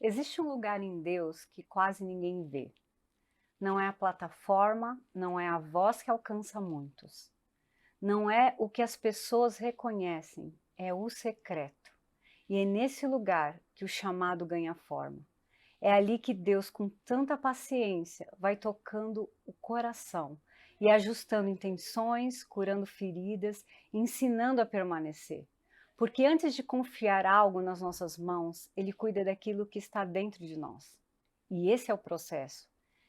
Existe um lugar em Deus que quase ninguém vê. Não é a plataforma, não é a voz que alcança muitos. Não é o que as pessoas reconhecem, é o secreto. E é nesse lugar que o chamado ganha forma. É ali que Deus, com tanta paciência, vai tocando o coração e ajustando intenções, curando feridas, ensinando a permanecer. Porque antes de confiar algo nas nossas mãos, Ele cuida daquilo que está dentro de nós. E esse é o processo.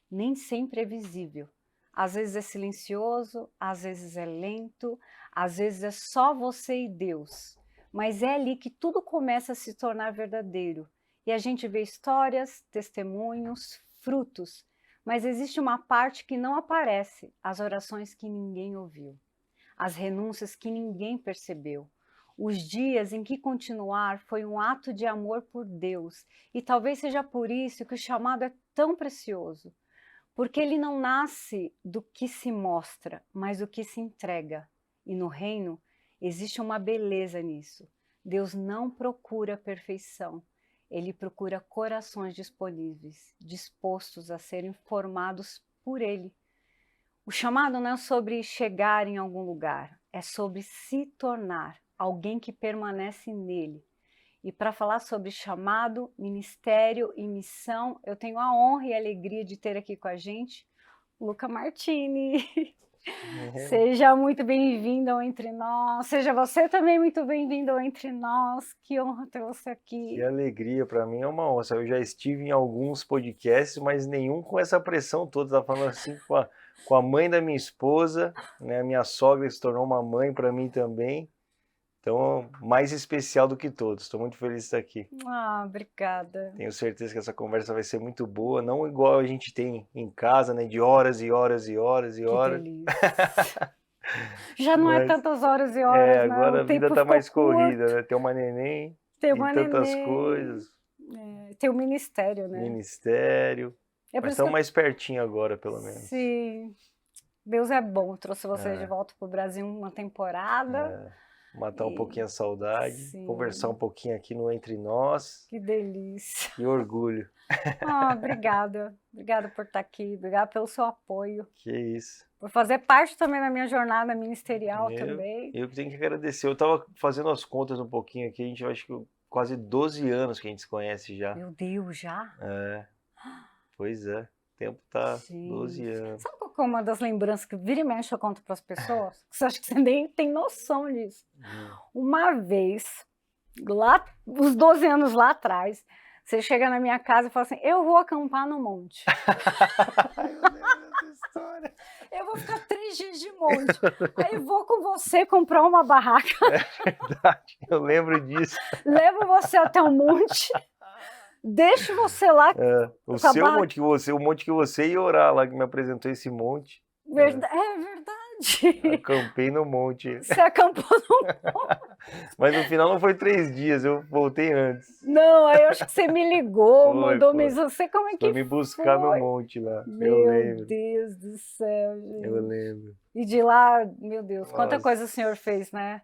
Nem sempre é visível. Às vezes é silencioso, às vezes é lento, às vezes é só você e Deus. Mas é ali que tudo começa a se tornar verdadeiro. E a gente vê histórias, testemunhos, frutos. Mas existe uma parte que não aparece, as orações que ninguém ouviu, as renúncias que ninguém percebeu. Os dias em que continuar foi um ato de amor por Deus. E talvez seja por isso que o chamado é tão precioso. Porque ele não nasce do que se mostra, mas do que se entrega. E no reino existe uma beleza nisso. Deus não procura perfeição, Ele procura corações disponíveis, dispostos a serem formados por Ele. O chamado não é sobre chegar em algum lugar, é sobre se tornar alguém que permanece nele. E para falar sobre chamado, ministério e missão, eu tenho a honra e a alegria de ter aqui com a gente Luca Martini. Seja muito bem-vindo ao Entre Nós. Seja você também muito bem-vindo ao Entre Nós. Que honra ter você aqui. Que alegria, para mim é uma honra. Eu já estive em alguns podcasts, mas nenhum com essa pressão toda. Tá falando assim com a mãe da minha esposa, né? Minha sogra se tornou uma mãe para mim também. Então, mais especial do que todos. Estou muito feliz de estar aqui. Obrigada. Tenho certeza que essa conversa vai ser muito boa, não igual a gente tem em casa, né? De horas e horas e horas e horas. Que delícia. Já não é tantas horas e horas, né? Agora O a vida tempo tá ficou mais corrida, curto. né? Tem uma neném Tem e uma tantas neném, coisas. tem o ministério, né? Ministério. É por Mas isso que estamos mais pertinho agora, pelo menos. Sim, Deus é bom. Trouxe você de volta para o Brasil uma temporada. Matar um pouquinho a saudade, Sim. conversar um pouquinho aqui no Entre Nós. Que delícia. Que orgulho. Obrigada. Obrigada por estar aqui. Obrigada pelo seu apoio. Que isso. Por fazer parte também da minha jornada ministerial também. Eu que tenho que agradecer. Eu estava fazendo as contas um pouquinho aqui, a gente acho que quase 12 anos que a gente se conhece já. Meu Deus, já? Pois é. O tempo tá 12 anos. Sabe qual que é uma das lembranças que vira e mexe eu conto para as pessoas? Você acha que você nem tem noção disso. Uma vez, lá, uns 12 anos lá atrás, você chega na minha casa e fala assim, eu vou acampar no monte. Eu lembro dessa história. Eu vou ficar 3 dias de monte. Aí vou com você comprar uma barraca. É verdade, eu lembro disso. Levo você até o monte. Deixo você lá. O seu monte, o monte que você ia orar lá, que me apresentou esse monte. É verdade. Acampei no monte. Você acampou no monte. Mas no final não foi 3 dias, eu voltei antes. Não, aí eu acho que você me ligou, mandou mensagem. Você como é que foi me buscar foi? no monte lá. Meu Deus do céu, gente. Eu lembro. E de lá, meu Deus, quanta coisa o Senhor fez, né?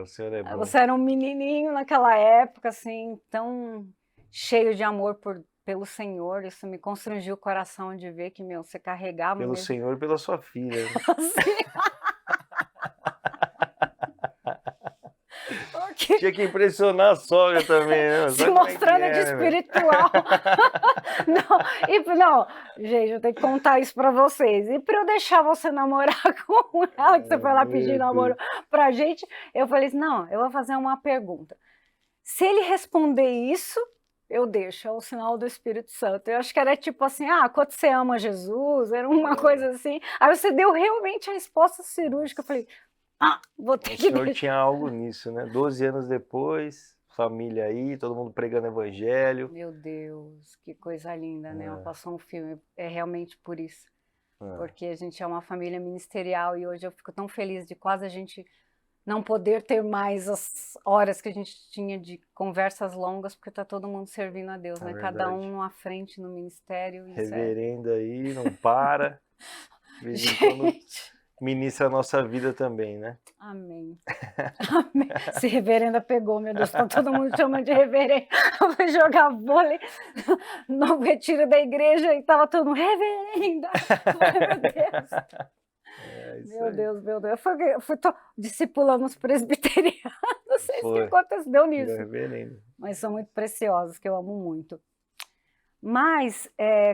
O Senhor é bom. Você era um menininho naquela época, assim, tão cheio de amor pelo Senhor. Isso me constrangiu o coração de ver que, você carregava pelo mesmo. Senhor e pela sua filha. Tinha que impressionar a sogra também, né? Se mostrando de espiritual. Não, gente, eu tenho que contar isso pra vocês. E pra eu deixar você namorar com ela, que você foi lá pedir namoro pra gente, eu falei assim, não, eu vou fazer uma pergunta. Se ele responder isso, eu deixo, é o sinal do Espírito Santo. Eu acho que era tipo assim, quando você ama Jesus, era uma coisa assim. Aí você deu realmente a resposta cirúrgica. Eu falei, vou ter que... O Senhor tinha algo nisso, né? 12 anos depois, família aí, todo mundo pregando evangelho. Meu Deus, que coisa linda, né? Passou um filme, é realmente por isso. Porque a gente é uma família ministerial e hoje eu fico tão feliz de quase a gente não poder ter mais as horas que a gente tinha de conversas longas, porque tá todo mundo servindo a Deus, né? Cada um à frente no ministério. Reverendo aí, não para. De vez em quando ministra a nossa vida também, né? Amém. Amém. Esse reverenda pegou, meu Deus, tá todo mundo chamando de reverenda. Eu fui jogar vôlei no retiro da igreja e tava todo mundo, reverenda. Eu falei, meu Deus. É isso Meu aí. Deus, meu Deus. Eu fui discipulando os presbiterianos, não sei se Foi. aconteceu Virou nisso. reverendo. Mas são muito preciosos, que eu amo muito. Mas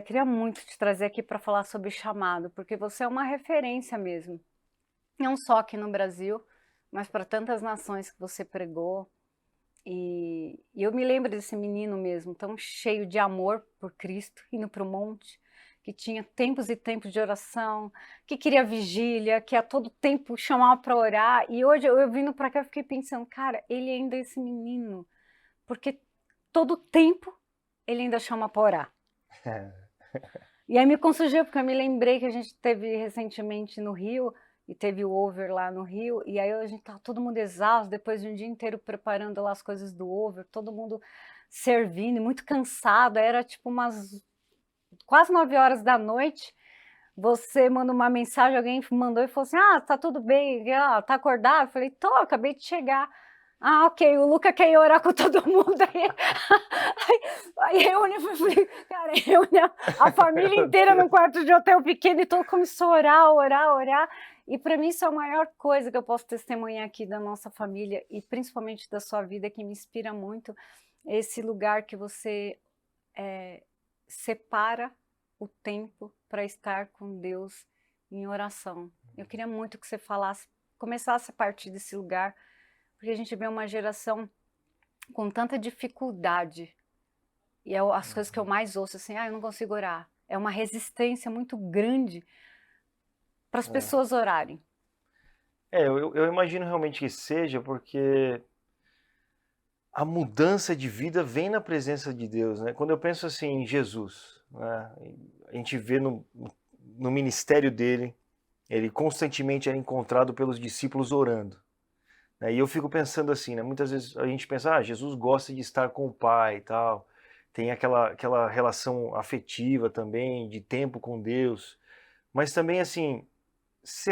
queria muito te trazer aqui para falar sobre chamado, porque você é uma referência mesmo. Não só aqui no Brasil, mas para tantas nações que você pregou. E eu me lembro desse menino mesmo, tão cheio de amor por Cristo, indo para o monte, que tinha tempos e tempos de oração, que queria vigília, que a todo tempo chamava para orar. E hoje eu vindo para cá, eu fiquei pensando, cara, ele ainda é esse menino, porque todo tempo ele ainda chama para orar. E aí me constrangeu, porque eu me lembrei que a gente teve recentemente no Rio, e teve o over lá no Rio, e aí a gente tava todo mundo exausto, depois de um dia inteiro preparando lá as coisas do over, todo mundo servindo, muito cansado, era tipo umas quase 9 horas da noite, você manda uma mensagem, alguém mandou e falou assim, tá tudo bem, tá acordado? Eu falei, tô, acabei de chegar. Ah, ok, o Luca quer ir orar com todo mundo aí reúne, cara, reúne a família inteira num quarto de hotel pequeno e todo começou a orar. E para mim isso é a maior coisa que eu posso testemunhar aqui da nossa família e principalmente da sua vida, que me inspira muito, esse lugar que você separa o tempo para estar com Deus em oração. Eu queria muito que você começasse a partir desse lugar, porque a gente vê uma geração com tanta dificuldade, e as coisas que eu mais ouço assim, eu não consigo orar. É uma resistência muito grande para as pessoas orarem. Eu imagino realmente que seja, porque a mudança de vida vem na presença de Deus, né? Quando eu penso assim em Jesus, né? A gente vê no ministério dele, ele constantemente era encontrado pelos discípulos orando. Né? E eu fico pensando assim, né? Muitas vezes a gente pensa, Jesus gosta de estar com o Pai e tal, tem aquela relação afetiva também, de tempo com Deus, mas também assim,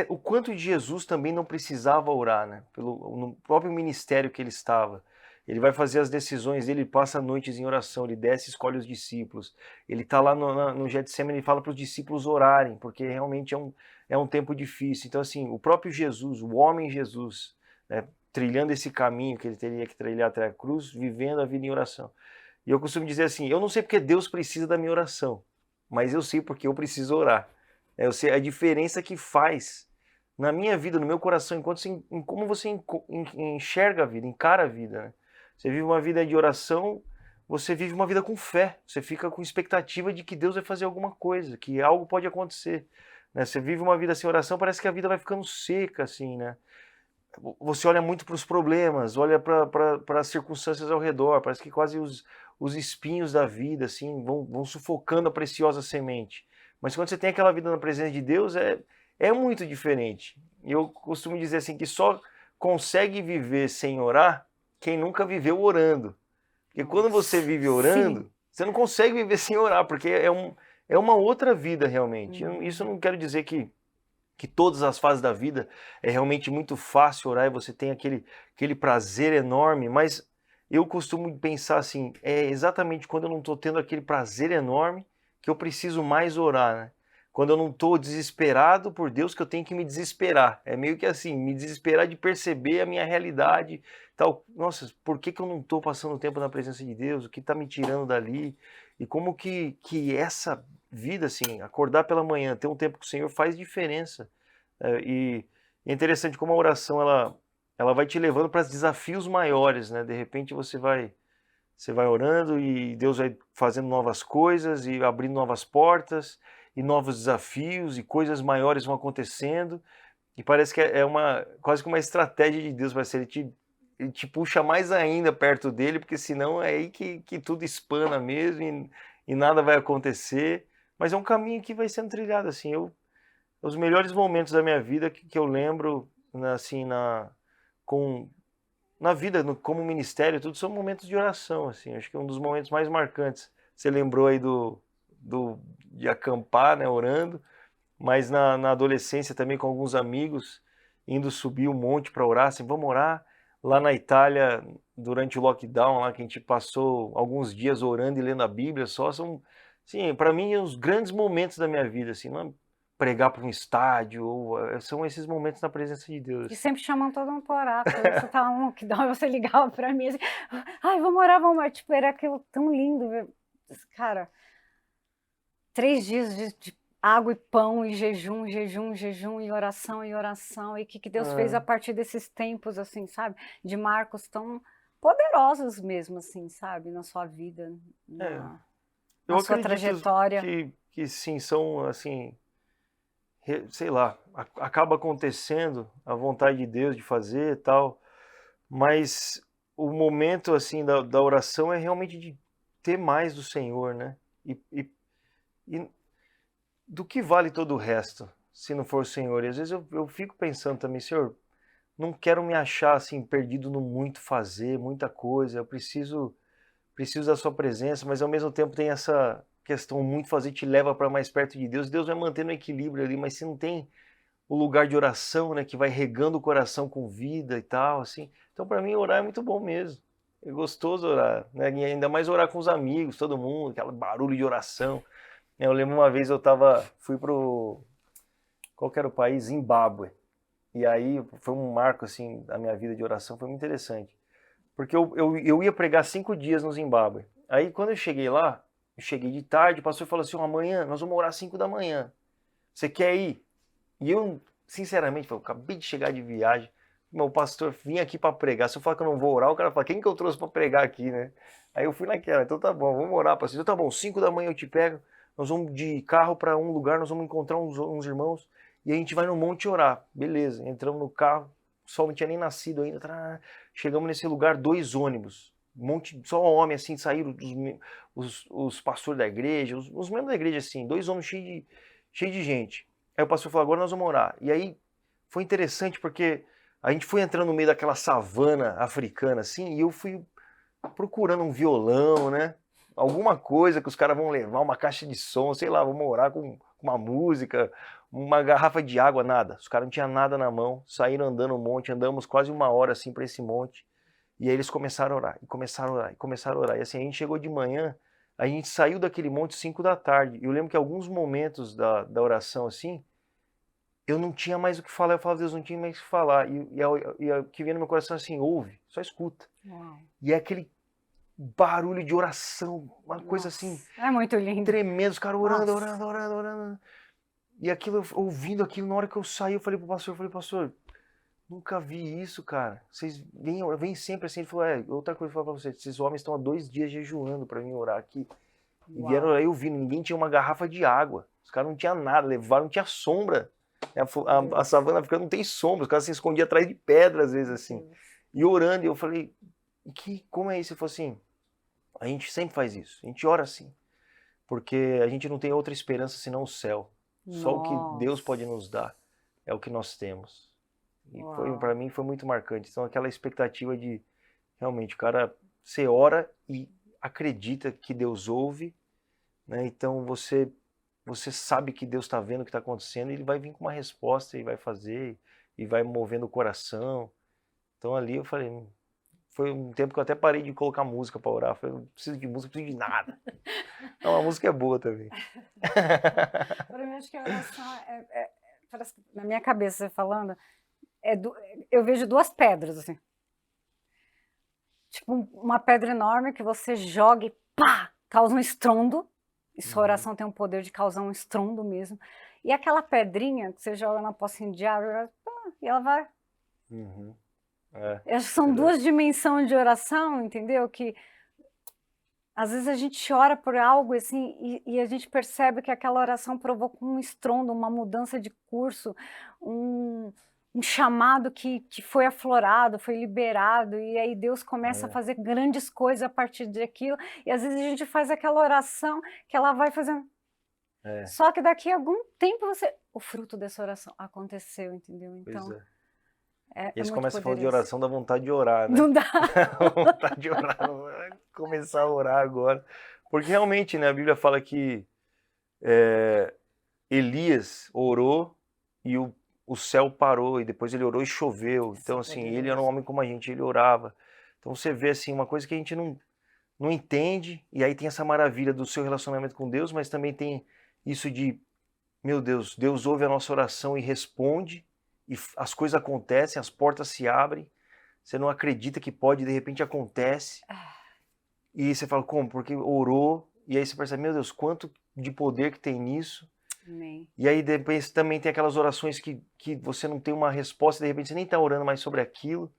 o quanto de Jesus também não precisava orar, né? No próprio ministério que ele estava. Ele vai fazer as decisões dele, ele passa noites em oração, ele desce e escolhe os discípulos. Ele está lá no Getsemane e fala para os discípulos orarem, porque realmente é um tempo difícil. Então, assim, o próprio Jesus, o homem Jesus, né, trilhando esse caminho que ele teria que trilhar até a cruz, vivendo a vida em oração. E eu costumo dizer assim, eu não sei porque Deus precisa da minha oração, mas eu sei porque eu preciso orar. Eu sei a diferença que faz na minha vida, no meu coração, em como você enxerga a vida, encara a vida. Né? Você vive uma vida de oração, você vive uma vida com fé. Você fica com expectativa de que Deus vai fazer alguma coisa, que algo pode acontecer. Né? Você vive uma vida sem oração, parece que a vida vai ficando seca, assim, né? Você olha muito para os problemas, olha para as circunstâncias ao redor, parece que quase os espinhos da vida assim vão sufocando a preciosa semente. Mas quando você tem aquela vida na presença de Deus, é muito diferente. E eu costumo dizer assim, que só consegue viver sem orar quem nunca viveu orando. Porque quando você vive orando, sim, você não consegue viver sem orar, porque é uma outra vida realmente. Isso eu não quero dizer que todas as fases da vida é realmente muito fácil orar e você tem aquele prazer enorme, mas eu costumo pensar assim, é exatamente quando eu não estou tendo aquele prazer enorme que eu preciso mais orar, né? Quando eu não estou desesperado por Deus, que eu tenho que me desesperar. É meio que assim, me desesperar de perceber a minha realidade, tal. Nossa, por que eu não estou passando tempo na presença de Deus? O que está me tirando dali? E como que essa vida, assim, acordar pela manhã, ter um tempo com o Senhor faz diferença. E é interessante como a oração ela vai te levando para desafios maiores, né? De repente você vai orando e Deus vai fazendo novas coisas e abrindo novas portas e novos desafios e coisas maiores vão acontecendo e parece que é quase que uma estratégia de Deus, parece que ele te puxa mais ainda perto dele, porque senão é aí que tudo espana mesmo e nada vai acontecer, mas é um caminho que vai sendo trilhado assim. Os melhores momentos da minha vida que eu lembro assim na vida, como ministério, tudo são momentos de oração, assim. Acho que é um dos momentos mais marcantes. Você lembrou aí de acampar, né, orando. mas na adolescência também com alguns amigos, indo subir um monte para orar, assim, vamos orar. Lá na Itália, durante o lockdown, lá que a gente passou alguns dias orando e lendo a Bíblia, são, sim, para mim, os grandes momentos da minha vida, assim, não é pregar para um estádio, são esses momentos na presença de Deus. E sempre chamam todo mundo para orar. Quando você tá que dá, você ligava para mim assim, ai, vamos orar, vamos orar. Tipo, era aquilo tão lindo, cara. 3 dias de água e pão e jejum, jejum, jejum e oração e oração. E o que Deus fez a partir desses tempos, assim, sabe? De marcos tão poderosos mesmo, assim, sabe? Na sua vida, na sua trajetória. Que sim, são assim, sei lá, acaba acontecendo a vontade de Deus de fazer e tal, mas o momento assim da oração é realmente de ter mais do Senhor, né? E do que vale todo o resto, se não for o Senhor? E às vezes eu fico pensando também, Senhor, não quero me achar assim perdido no muito fazer, muita coisa, eu preciso da sua presença, mas ao mesmo tempo tem essa questão, muito fazer te leva para mais perto de Deus. Deus vai mantendo o equilíbrio ali, mas se não tem o lugar de oração, né, que vai regando o coração com vida e tal, assim. Então para mim orar é muito bom mesmo. É gostoso orar, né? E ainda mais orar com os amigos, todo mundo, aquele barulho de oração. Eu lembro uma vez fui pro qual que era o país? Zimbábue. E aí foi um marco assim da minha vida de oração, foi muito interessante. Porque eu ia pregar 5 dias no Zimbábue. Aí quando eu cheguei lá, eu cheguei de tarde, o pastor falou assim, amanhã nós vamos orar 5 da manhã. Você quer ir? E eu, sinceramente, eu acabei de chegar de viagem, meu pastor, vim aqui para pregar. Se eu falar que eu não vou orar, o cara fala, quem que eu trouxe para pregar aqui, né? Aí eu fui naquela, então tá bom, vamos orar, pastor. Então tá bom, 5 da manhã eu te pego, nós vamos de carro para um lugar, nós vamos encontrar uns irmãos e a gente vai no monte orar. Beleza, entramos no carro, o sol não tinha nem nascido ainda, chegamos nesse lugar, 2 ônibus, um monte, só homem assim, saíram os pastores da igreja, os membros da igreja assim, 2 homens cheios de gente. Aí o pastor falou, agora nós vamos orar. E aí foi interessante porque a gente foi entrando no meio daquela savana africana assim, e eu fui procurando um violão, né? Alguma coisa que os caras vão levar, uma caixa de som, sei lá, vamos orar com uma música, uma garrafa de água, nada. Os caras não tinham nada na mão, saíram andando um monte, andamos quase 1 hora assim para esse monte. E aí eles começaram a orar, e começaram a orar, e começaram a orar. E assim, a gente chegou de manhã, a gente saiu daquele monte 5 da tarde. E eu lembro que alguns momentos da oração assim, eu não tinha mais o que falar. Eu falava, Deus, não tinha mais o que falar. E o que vinha no meu coração assim, ouve, só escuta. Uau. E é aquele barulho de oração, uma coisa assim, é muito lindo, tremendo, os caras orando. E aquilo, ouvindo aquilo, na hora que eu saí, eu falei, pastor, nunca vi isso, cara. Vocês vêm sempre assim. Ele falou, outra coisa que eu vou falar pra vocês, esses homens estão há 2 dias jejuando pra vir orar aqui. E vieram orar, eu vi, ninguém tinha uma garrafa de água. Os caras não tinham nada, levaram, não tinha sombra. A savana africana não tem sombra, os caras se escondiam atrás de pedra, às vezes, assim. E orando, e eu falei, como é isso? Ele falou assim, a gente sempre faz isso, a gente ora assim. Porque a gente não tem outra esperança senão o céu. Só o que Deus pode nos dar é o que nós temos. E para mim foi muito marcante. Então aquela expectativa de realmente o cara, você ora e acredita que Deus ouve, né? Então você sabe que Deus está vendo o que está acontecendo e ele vai vir com uma resposta e vai fazer e vai movendo o coração. Então ali eu falei, foi um tempo que eu até parei de colocar música para orar. Eu falei, não preciso de música, não preciso de nada. Não, a música é boa também. Para mim, acho que a oração na minha cabeça, você falando, eu vejo 2 pedras, assim. Tipo, uma pedra enorme que você joga e pá, causa um estrondo. E sua oração tem o poder de causar um estrondo mesmo. E aquela pedrinha que você joga na pocinha de água, e ela vai. São 2 dimensões de oração, entendeu? Que às vezes a gente ora por algo assim e a gente percebe que aquela oração provoca um estrondo, uma mudança de curso, um chamado que foi aflorado, foi liberado, e aí Deus começa a fazer grandes coisas a partir daquilo, e às vezes a gente faz aquela oração que ela vai fazendo. Só que daqui a algum tempo o fruto dessa oração aconteceu, entendeu? Então, eles começam a falar de oração, dá vontade de orar, né? Não dá. Vontade de orar, começar a orar agora. Porque realmente, né, a Bíblia fala que Elias orou e o céu parou, e depois ele orou e choveu. Então, Isso é assim, ele era um poderoso. homem como a gente, ele orava. Então você vê, assim, uma coisa que a gente não entende, e aí tem essa maravilha do seu relacionamento com Deus, mas também tem isso de, meu Deus, Deus ouve a nossa oração e responde, e as coisas acontecem, as portas se abrem, você não acredita que pode, de repente acontece, e você fala, como? Porque orou, e aí você percebe, meu Deus, quanto de poder que tem nisso. Amém. E aí depois também tem aquelas orações que você não tem uma resposta, de repente você nem está orando mais sobre aquilo.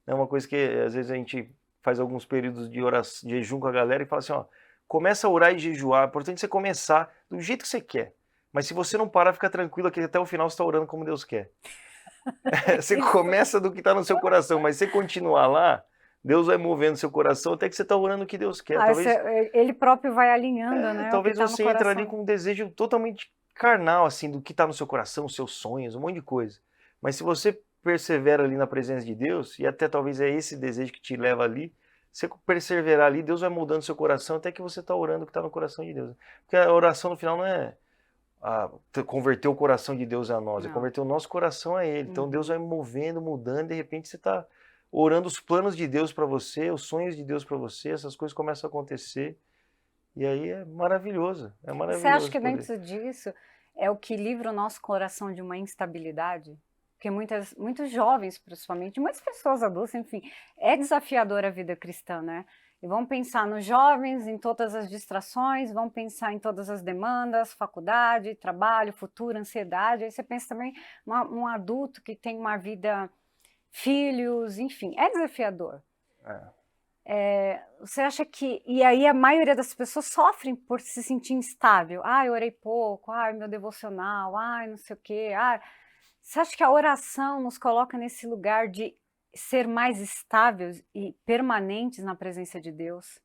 É uma coisa que às vezes a gente faz alguns períodos de oração, de jejum com a galera e fala assim, ó, começa a orar e jejuar, é importante você começar do jeito que você quer. Mas se você não parar, fica tranquilo que até o final você está orando como Deus quer. Você Isso. começa do que está no seu coração, mas se você continuar lá, Deus vai movendo seu coração até que você está orando o que Deus quer. Ele próprio vai alinhando, né, o que Talvez está no você entre ali coração. com um desejo totalmente carnal, assim, do que está no seu coração, seus sonhos, um monte de coisa. Mas se você persevera ali na presença de Deus, e até talvez é esse desejo que te leva ali, você perseverar ali, Deus vai mudando seu coração até que você está orando o que está no coração de Deus. Porque a oração no final não é converter o coração de Deus a nós, é Não. converter o nosso coração a Ele. Então Deus Uhum. vai movendo, mudando, e de repente você está orando os planos de Deus para você, os sonhos de Deus para você, essas coisas começam a acontecer. E aí é E você acha maravilhoso que poder. dentro disso é o que livra o nosso coração de uma instabilidade? Porque muitos jovens, principalmente, muitas pessoas adultas, enfim, é desafiadora a vida cristã, né? E vamos pensar nos jovens, em todas as distrações, vamos pensar em todas as demandas, faculdade, trabalho, futuro, ansiedade. Aí você pensa também um adulto que tem uma vida, filhos, enfim, é desafiador. Você acha que... E aí a maioria das pessoas sofrem por se sentir instável. Ah, eu orei pouco, ah, meu devocional, ah, não sei o quê. Ah. Você acha que a oração nos coloca nesse lugar de ser mais estáveis e permanentes na presença de Deus?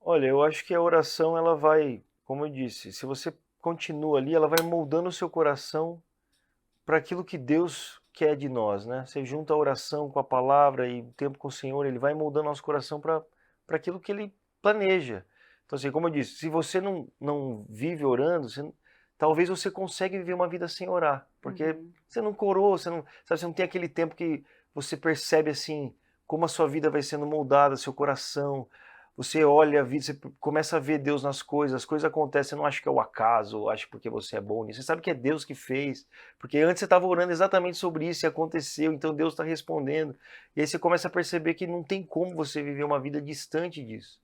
Olha, eu acho que a oração ela vai, como eu disse, se você continua ali, ela vai moldando o seu coração para aquilo que Deus quer de nós, né? Você junta a oração com a palavra e o tempo com o Senhor, ele vai moldando nosso coração para aquilo que ele planeja. Então, assim, como eu disse, se você não vive orando, talvez você consiga viver uma vida sem orar, porque Uhum. você não corou, sabe, você não tem aquele tempo que você percebe assim como a sua vida vai sendo moldada, seu coração. Você olha a vida, você começa a ver Deus nas coisas, as coisas acontecem, você não acha que é o acaso, ou acha porque você é bom nisso, você sabe que é Deus que fez, porque antes você estava orando exatamente sobre isso e aconteceu, então Deus está respondendo. E aí você começa a perceber que não tem como você viver uma vida distante disso.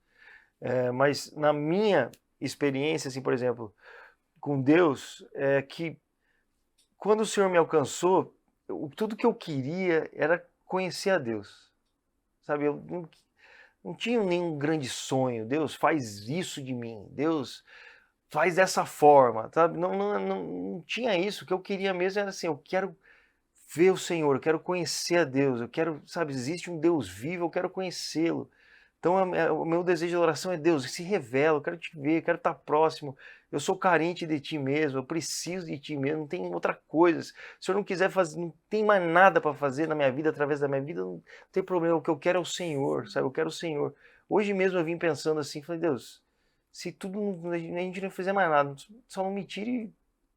Mas na minha experiência, assim, por exemplo, com Deus, é que quando o Senhor me alcançou, tudo que eu queria era conhecer a Deus. Sabe, eu não tinha nenhum grande sonho. Deus faz isso de mim. Deus faz dessa forma, sabe? Não tinha isso. O que eu queria mesmo era assim, eu quero ver o Senhor, eu quero conhecer a Deus, eu quero, sabe, existe um Deus vivo, eu quero conhecê-lo. Então, o meu desejo de oração é Deus, se revela, eu quero te ver, eu quero estar próximo. Eu sou carente de ti mesmo, eu preciso de ti mesmo, não tem outra coisa. Se o Senhor não quiser fazer, não tem mais nada para fazer na minha vida, através da minha vida, não tem problema. O que eu quero é o Senhor, sabe? Eu quero o Senhor. Hoje mesmo eu vim pensando assim, falei, Deus, se tudo, a gente não fizer mais nada, só não me tire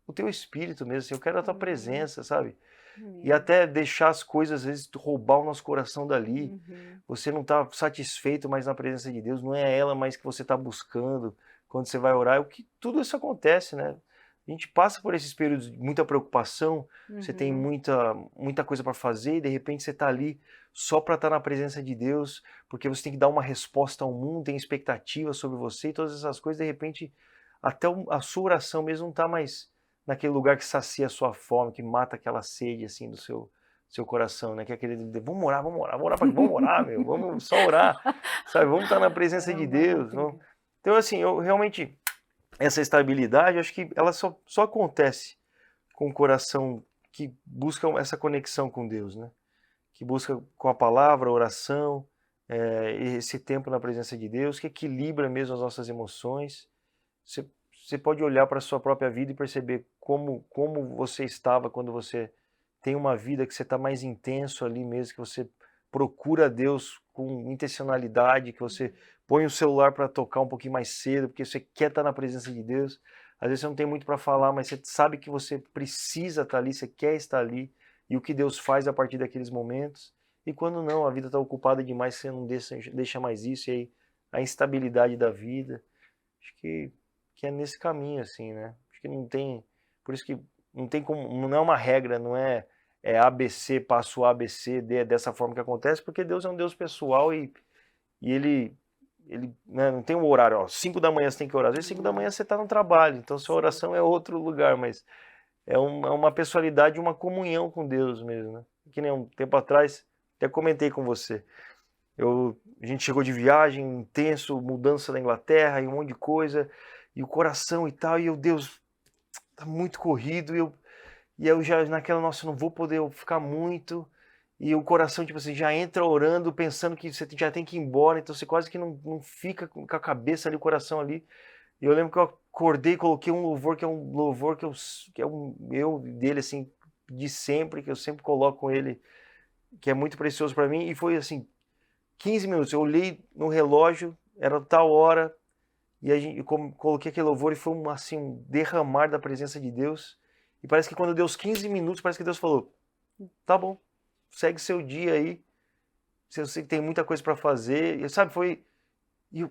o teu espírito mesmo, assim, eu quero a tua Amém. presença, sabe? E Amém. até deixar as coisas, às vezes, roubar o nosso coração dali. Uhum. Você não está satisfeito mais na presença de Deus, não é ela mais que você está buscando quando você vai orar. Tudo isso acontece, né? A gente passa por esses períodos de muita preocupação, você tem Uhum. muita coisa para fazer e de repente você está ali só para estar na presença de Deus, porque você tem que dar uma resposta ao mundo, tem expectativas sobre você e todas essas coisas, de repente até a sua oração mesmo não está mais naquele lugar que sacia a sua fome, que mata aquela sede assim do seu coração, né? Que é aquele, vamos orar, meu, vamos só orar, sabe? Vamos estar na presença de Caramba, Deus. muito incrível. Então, assim, eu realmente, essa estabilidade, eu acho que ela só acontece com o coração que busca essa conexão com Deus, né? Que busca com a palavra, a oração, esse tempo na presença de Deus, que equilibra mesmo as nossas emoções. Você, você pode olhar para a sua própria vida e perceber como você estava quando você tem uma vida que você está mais intenso ali mesmo, que você procura Deus com intencionalidade, que você põe o celular para tocar um pouquinho mais cedo, porque você quer estar na presença de Deus. às vezes você não tem muito para falar, mas você sabe que você precisa estar ali, você quer estar ali, e o que Deus faz a partir daqueles momentos. E quando não, a vida está ocupada demais, você não deixa mais isso, e aí a instabilidade da vida. Acho que é nesse caminho, assim, né? Acho que não tem, por isso que não tem como, não é uma regra, não é, ABC, passo A, ABC, D, é dessa forma que acontece, porque Deus é um Deus pessoal e ele né, não tem um horário, ó, 5 da manhã você tem que orar, às vezes 5 da manhã você está no trabalho, então sua oração é outro lugar, mas é uma pessoalidade, uma comunhão com Deus mesmo, né? Que nem um tempo atrás, até comentei com você, a gente chegou de viagem, intenso, mudança na Inglaterra e um monte de coisa, e o coração e tal, e Deus, tá muito corrido, e eu já naquela, nossa, não vou poder ficar muito, e o coração, tipo assim, já entra orando, pensando que você já tem que ir embora, então você quase que não fica com a cabeça ali, o coração ali. E eu lembro que eu acordei e coloquei um louvor que é um louvor que é um meu dele, assim, de sempre, que eu sempre coloco com ele, que é muito precioso para mim, e foi assim, 15 minutos, eu olhei no relógio, era tal hora, e eu coloquei aquele louvor e foi assim, um derramar da presença de Deus. E parece que quando deu os 15 minutos, parece que Deus falou, tá bom, segue seu dia aí, eu sei que tem muita coisa para fazer, e sabe, foi, e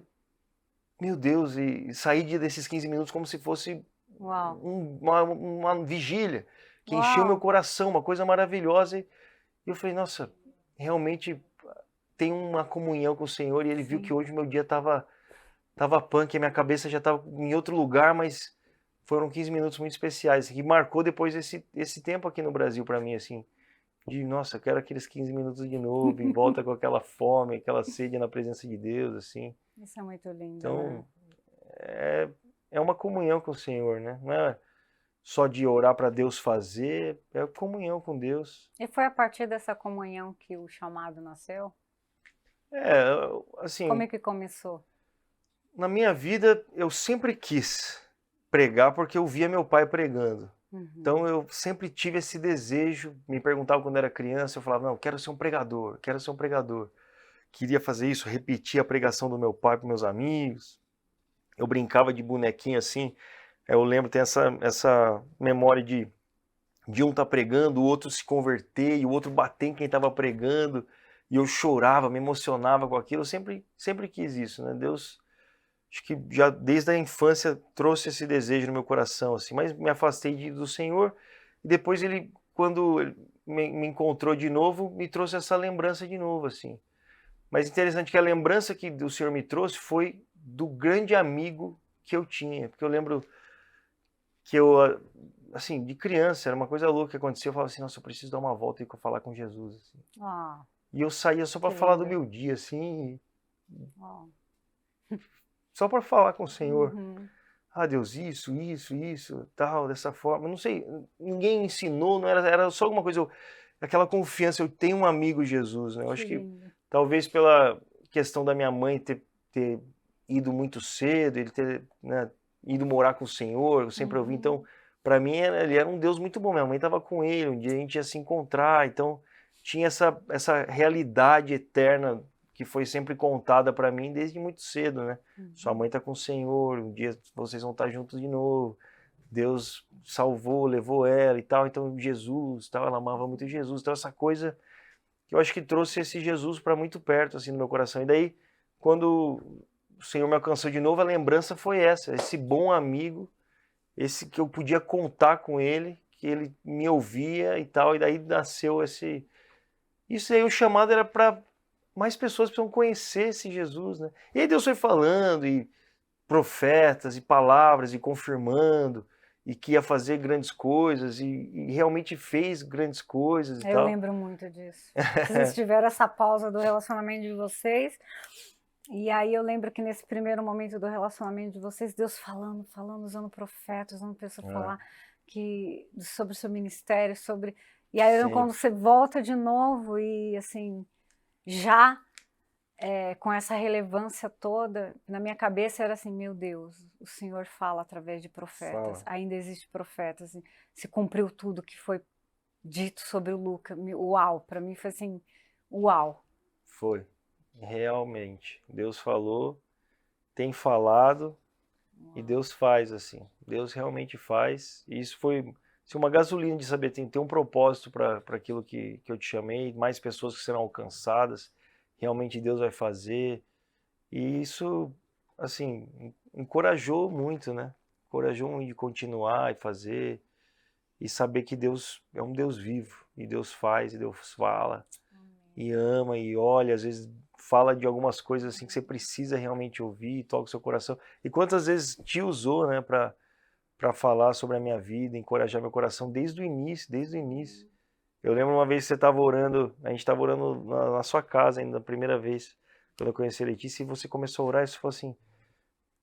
meu Deus, e saí desses 15 minutos como se fosse uma vigília, que encheu meu coração, uma coisa maravilhosa, e eu falei, nossa, realmente tem uma comunhão com o Senhor, e Ele viu que hoje meu dia tava punk, a minha cabeça já estava em outro lugar, mas foram 15 minutos muito especiais, que marcou depois esse tempo aqui no Brasil para mim, assim, de, nossa, eu quero aqueles 15 minutos de novo, e volta com aquela fome, aquela sede na presença de Deus, assim. Isso é muito lindo, Então, né? é uma comunhão com o Senhor, né? Não é só de orar para Deus fazer, é comunhão com Deus. E foi a partir dessa comunhão que o chamado nasceu? Como Assim, é que começou? na minha vida eu sempre quis pregar porque eu via meu pai pregando. Então eu sempre tive esse desejo, me perguntava quando era criança, eu falava, não, quero ser um pregador, quero ser um pregador. Queria fazer isso, repetir a pregação do meu pai para meus amigos. Eu brincava de bonequinho assim, eu lembro, tem essa memória de um estar pregando, o outro se converter e o outro bater em quem estava pregando, e eu chorava, me emocionava com aquilo, eu sempre quis isso, né? Deus, acho que já desde a infância trouxe esse desejo no meu coração, assim, mas me afastei do Senhor, e depois ele, quando ele me encontrou de novo, me trouxe essa lembrança de novo, assim. Mas interessante que a lembrança que o Senhor me trouxe foi do grande amigo que eu tinha, porque eu lembro que eu, assim, de criança, era uma coisa louca que acontecia, eu falava assim, nossa, eu preciso dar uma volta e falar com Jesus, assim. E eu saía só para falar do meu dia, assim, só para falar com o Senhor. Ah, Deus, isso, tal, dessa forma. Não sei, ninguém ensinou, não era só alguma coisa, aquela confiança, eu tenho um amigo Jesus, né? Eu acho que talvez pela questão da minha mãe ter ido muito cedo, ele ter, né, ido morar com o Senhor, eu sempre ouvi, então, para mim, ele era um Deus muito bom. Minha mãe estava com ele, um dia a gente ia se encontrar, então tinha essa realidade eterna que foi sempre contada para mim desde muito cedo, né? Sua mãe está com o Senhor, um dia vocês vão estar juntos de novo. Deus salvou, levou ela e tal, então Jesus, tal, ela amava muito Jesus, então essa coisa que eu acho que trouxe esse Jesus para muito perto assim no meu coração. E daí, quando o Senhor me alcançou de novo, a lembrança foi essa, esse bom amigo, esse que eu podia contar com ele, que ele me ouvia e tal, e daí nasceu esse. Isso aí, o chamado era para mais pessoas precisam conhecer esse Jesus, né? E aí Deus foi falando, e profetas, e palavras, e confirmando, e que ia fazer grandes coisas, e realmente fez grandes coisas e Eu tal. lembro muito disso. Vocês tiveram essa pausa do relacionamento de vocês, e aí eu lembro que nesse primeiro momento do relacionamento de vocês, Deus falando, usando profetas, usando pessoas falar sobre o seu ministério, sobre... E aí quando você volta de novo e assim, já com essa relevância toda, na minha cabeça era assim, meu Deus, o Senhor fala através de profetas, ainda existe profetas, se cumpriu tudo que foi dito sobre o Lucas, uau, para mim foi assim, uau. Foi, realmente, Deus falou, tem falado, E Deus faz assim, Deus realmente faz, e isso foi assim, uma gasolina de saber tem ter um propósito para aquilo que eu te chamei, mais pessoas que serão alcançadas, realmente Deus vai fazer, e isso, assim, encorajou muito, né? Encorajou muito de continuar e fazer, e saber que Deus é um Deus vivo, e Deus faz, e Deus fala, e ama, e olha, às vezes fala de algumas coisas assim que você precisa realmente ouvir, e toca o seu coração. E quantas vezes te usou, né, para falar sobre a minha vida, encorajar meu coração desde o início, desde o início. Eu lembro uma vez que você estava orando, a gente estava orando na sua casa ainda, a primeira vez, quando eu conheci a Letícia, e você começou a orar, e você falou assim,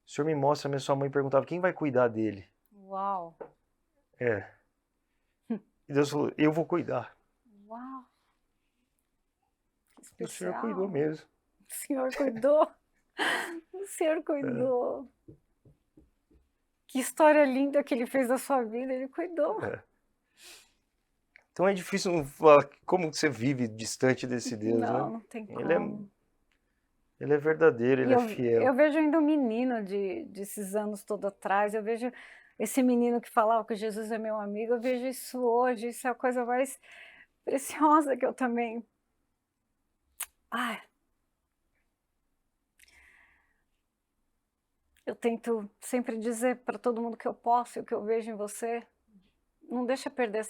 o Senhor me mostra, a sua mãe perguntava, quem vai cuidar dele? Uau! É. E Deus falou, eu vou cuidar. Uau! E o Senhor cuidou Especial. mesmo. O Senhor cuidou. O Senhor cuidou. Que história linda que Ele fez da sua vida. Ele cuidou. Então é difícil falar como você vive distante desse Deus, né? Não tem Ele é, como. ele é verdadeiro, E ele é fiel. eu vejo ainda um menino desses anos todo atrás, eu vejo esse menino que falava que Jesus é meu amigo, eu vejo isso hoje, isso é a coisa mais preciosa que eu também. Ai, eu tento sempre dizer para todo mundo que eu posso e o que eu vejo em você. Não deixa perder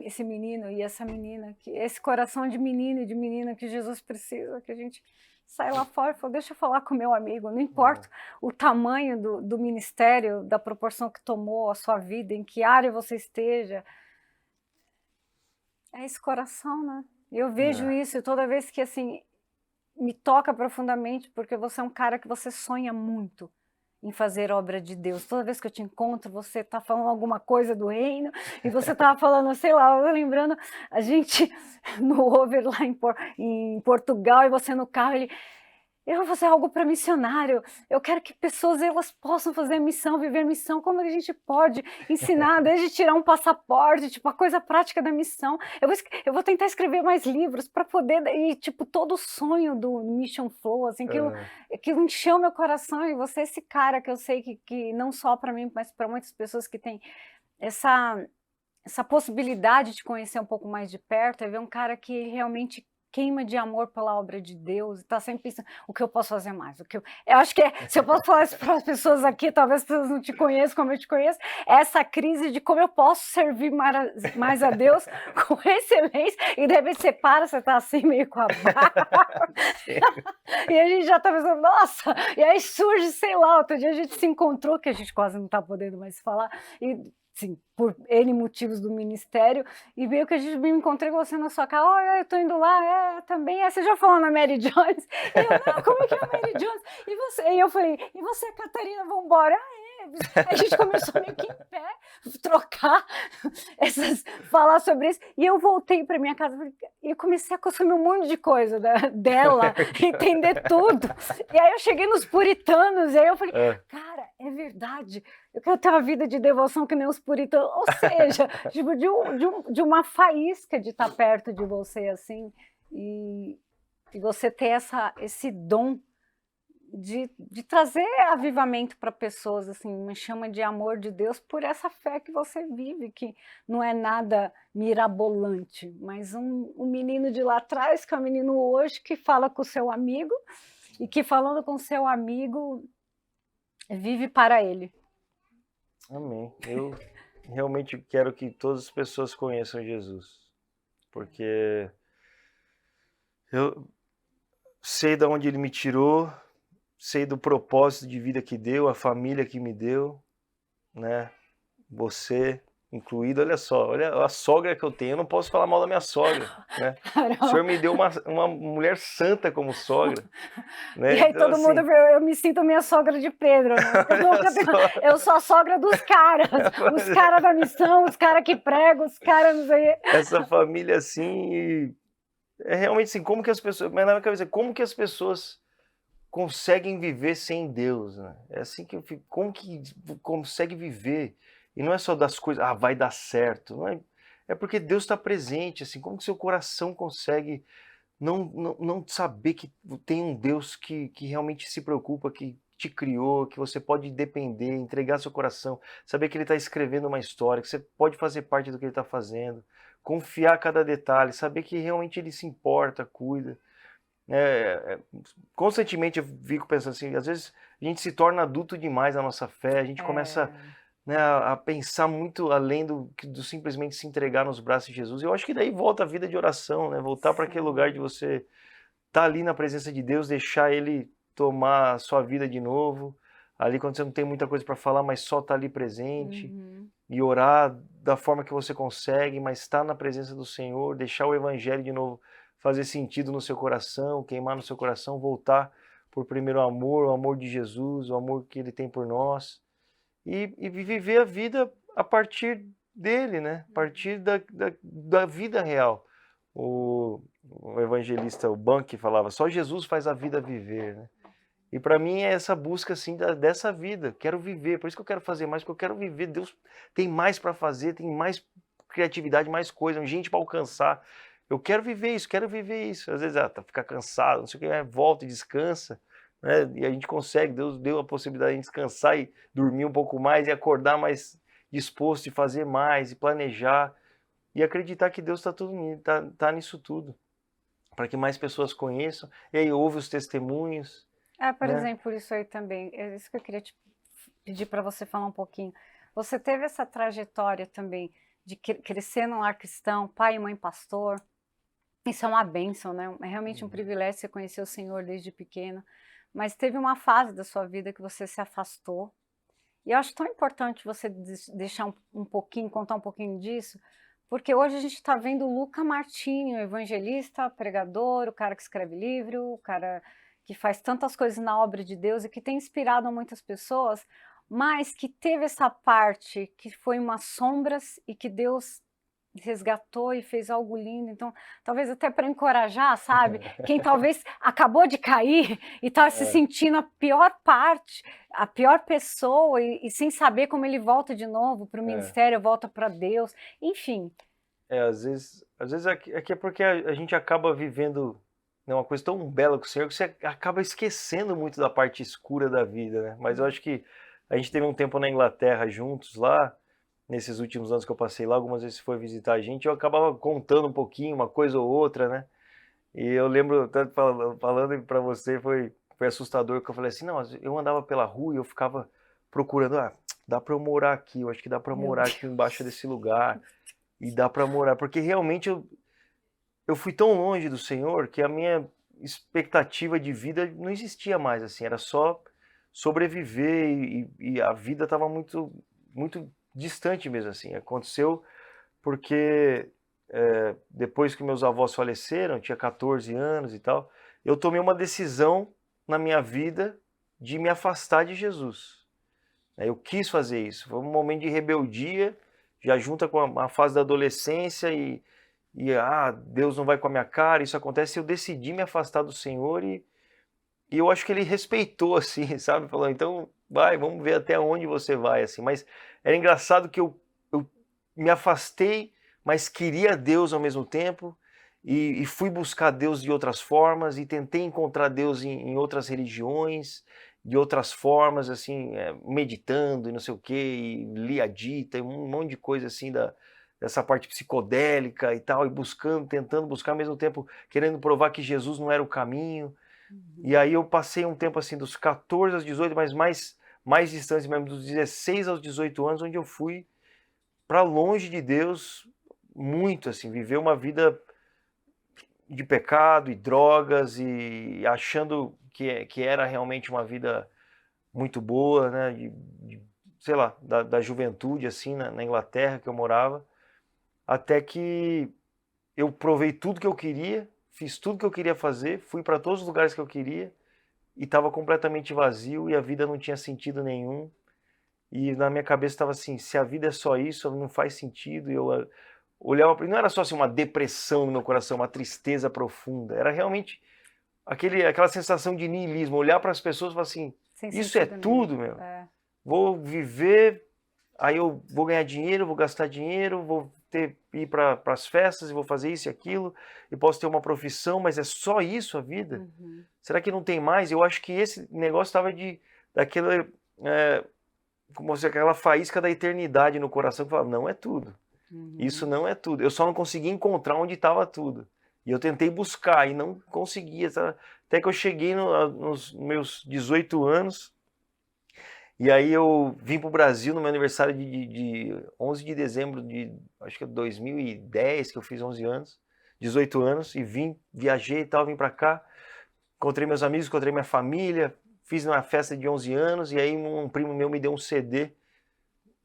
esse menino e essa menina, esse coração de menino e de menina que Jesus precisa, que a gente sai lá fora e fala, deixa eu falar com o meu amigo, não importa o tamanho do ministério, da proporção que tomou a sua vida, em que área você esteja, é esse coração, né? Eu vejo isso e toda vez que, assim, me toca profundamente, porque você é um cara que você sonha muito em fazer obra de Deus. Toda vez que eu te encontro, você está falando alguma coisa do reino, e você estava falando, sei lá, eu lembrando, a gente no over lá em Portugal, e você no carro, eu vou fazer algo para missionário, eu quero que pessoas elas possam fazer a missão, viver a missão, como a gente pode ensinar, desde tirar um passaporte, tipo, a coisa prática da missão. Eu vou tentar escrever mais livros para poder, e tipo, todo o sonho do Mission Flow, assim, aquilo encheu meu coração, e você é esse cara que eu sei que não só para mim, mas para muitas pessoas que têm essa possibilidade de conhecer um pouco mais de perto, é ver um cara que realmente queima de amor pela obra de Deus, e está sempre pensando, o que eu posso fazer mais? Eu acho que se eu posso falar isso para as pessoas aqui, talvez as pessoas não te conheçam como eu te conheço, é essa crise de como eu posso servir mais a Deus com excelência, e de repente você para, você está assim meio com a barba, e a gente já está pensando, nossa, e aí surge, sei lá, outro dia a gente se encontrou, que a gente quase não está podendo mais falar, e sim, por N motivos do ministério, e veio que a gente me encontrei com você na sua casa, olha, eu tô indo lá, também, você já falou na Mary Jones? E eu, não, como é que é a Mary Jones? E você? E eu falei, e você, Catarina, vambora? A gente começou meio que em pé, trocar, falar sobre isso, e eu voltei para minha casa e comecei a consumir um monte de coisa dela, entender tudo, e aí eu cheguei nos puritanos, e aí eu falei, cara, é verdade, eu quero ter uma vida de devoção que nem os puritanos, ou seja, tipo, de uma faísca de estar perto de você, assim, e você ter esse dom de trazer avivamento para pessoas, assim, uma chama de amor de Deus por essa fé que você vive, que não é nada mirabolante, mas um menino de lá atrás, que é um menino hoje, que fala com o seu amigo, e que falando com o seu amigo, vive para ele. Amém. Eu realmente quero que todas as pessoas conheçam Jesus, porque eu sei de onde Ele me tirou, sei do propósito de vida que deu, a família que me deu, né? Você incluído, olha só, olha a sogra que eu tenho, eu não posso falar mal da minha sogra, né? O Senhor me deu uma mulher santa como sogra, né? E aí então, todo mundo, eu me sinto minha sogra de Pedro, né? Eu sou a sogra dos caras, os caras da missão, os caras que pregam, os caras não sei. Essa família assim, é realmente assim, como que as pessoas, mas na minha cabeça, como que as pessoas conseguem viver sem Deus, né? É assim que eu fico, como que consegue viver? E não é só das coisas, vai dar certo, não é? É porque Deus está presente, assim, como que seu coração consegue não saber que tem um Deus que realmente se preocupa, que te criou, que você pode depender, entregar seu coração, saber que ele está escrevendo uma história, que você pode fazer parte do que ele está fazendo, confiar cada detalhe, saber que realmente ele se importa, cuida. Constantemente eu fico pensando assim, às vezes a gente se torna adulto demais na nossa fé, a gente começa, né, a pensar muito além do simplesmente se entregar nos braços de Jesus. Eu acho que daí volta a vida de oração, né? Voltar para aquele lugar de você estar ali na presença de Deus, deixar Ele tomar a sua vida de novo, ali quando você não tem muita coisa para falar, mas só estar ali presente, e orar da forma que você consegue, mas estar na presença do Senhor, deixar o Evangelho de novo fazer sentido no seu coração, queimar no seu coração, voltar por primeiro amor, o amor de Jesus, o amor que Ele tem por nós, e viver a vida a partir dele, né? A partir da vida real. O evangelista, o Banque, falava, só Jesus faz a vida viver, né? E para mim é essa busca assim dessa vida, quero viver, por isso que eu quero fazer mais, porque eu quero viver, Deus tem mais para fazer, tem mais criatividade, mais coisa, gente para alcançar. Eu quero viver isso, quero viver isso. Às vezes ficar cansado, não sei o que, volta e descansa, né? E a gente consegue, Deus deu a possibilidade de descansar e dormir um pouco mais e acordar mais disposto de fazer mais, e planejar e acreditar que Deus está tá nisso tudo, para que mais pessoas conheçam, e aí ouve os testemunhos. Por né? exemplo, isso aí também, é isso que eu queria te pedir para você falar um pouquinho. Você teve essa trajetória também de crescer num lar cristão, pai e mãe pastor. Isso é uma bênção, né? É realmente um privilégio você conhecer o Senhor desde pequeno. Mas teve uma fase da sua vida que você se afastou. E eu acho tão importante você deixar um pouquinho, contar um pouquinho disso, porque hoje a gente está vendo o Luca Martini, o evangelista, pregador, o cara que escreve livro, o cara que faz tantas coisas na obra de Deus e que tem inspirado muitas pessoas, mas que teve essa parte que foi umas sombras e que Deus resgatou e fez algo lindo. Então, talvez até para encorajar, sabe? Quem talvez acabou de cair e está se sentindo a pior parte, a pior pessoa, e sem saber como ele volta de novo para o ministério, volta para Deus, enfim. Às vezes aqui é porque a gente acaba vivendo, né, uma coisa tão bela com o Senhor que você acaba esquecendo muito da parte escura da vida, né? Mas eu acho que a gente teve um tempo na Inglaterra juntos lá, nesses últimos anos que eu passei lá, algumas vezes você foi visitar a gente, eu acabava contando um pouquinho, uma coisa ou outra, né? E eu lembro, tanto falando para você, foi assustador, que eu falei assim, não, eu andava pela rua e eu ficava procurando, dá para eu morar aqui, eu acho que dá para morar aqui embaixo desse lugar, e dá para morar, porque realmente eu fui tão longe do Senhor que a minha expectativa de vida não existia mais, assim, era só sobreviver, e a vida estava muito, muito distante mesmo, assim. Aconteceu porque depois que meus avós faleceram, eu tinha 14 anos e tal, eu tomei uma decisão na minha vida de me afastar de Jesus. Eu quis fazer isso, foi um momento de rebeldia, já junta com a fase da adolescência e Deus não vai com a minha cara, isso acontece, eu decidi me afastar do Senhor e eu acho que ele respeitou, assim, sabe? Falou, então vai, vamos ver até onde você vai, assim. Mas era engraçado que eu me afastei, mas queria Deus ao mesmo tempo, e fui buscar Deus de outras formas, e tentei encontrar Deus em outras religiões, de outras formas, assim, meditando e não sei o quê, e li a Dita, e um monte de coisa assim dessa parte psicodélica e tal, e buscando, tentando buscar ao mesmo tempo, querendo provar que Jesus não era o caminho. E aí eu passei um tempo assim, dos 14 aos 18, mas mais distante mesmo, dos 16 aos 18 anos, onde eu fui para longe de Deus muito, assim, viver uma vida de pecado e drogas, e achando que era realmente uma vida muito boa, né, sei lá, da juventude, assim, na Inglaterra que eu morava, até que eu provei tudo que eu queria, fiz tudo que eu queria fazer, fui para todos os lugares que eu queria, e estava completamente vazio, e a vida não tinha sentido nenhum, e na minha cabeça estava assim, se a vida é só isso, não faz sentido, e eu olhava, não era só assim uma depressão no meu coração, uma tristeza profunda, era realmente aquela sensação de niilismo, olhar para as pessoas e falar assim, isso é tudo, meu, vou viver, aí eu vou ganhar dinheiro, vou gastar dinheiro, vou ir para as festas e vou fazer isso e aquilo, e posso ter uma profissão, mas é só isso a vida? Será que não tem mais? Eu acho que esse negócio estava daquela, como se aquela faísca da eternidade no coração que falava, não é tudo. Isso não é tudo. Eu só não consegui encontrar onde estava tudo. E eu tentei buscar e não conseguia. Até que eu cheguei nos meus 18 anos. E aí eu vim para o Brasil no meu aniversário de 11 de dezembro de, acho que é 2010, que eu fiz 11 anos, 18 anos. E viajei e tal, vim para cá. Encontrei meus amigos, encontrei minha família. Fiz uma festa de 11 anos. E aí um primo meu me deu um CD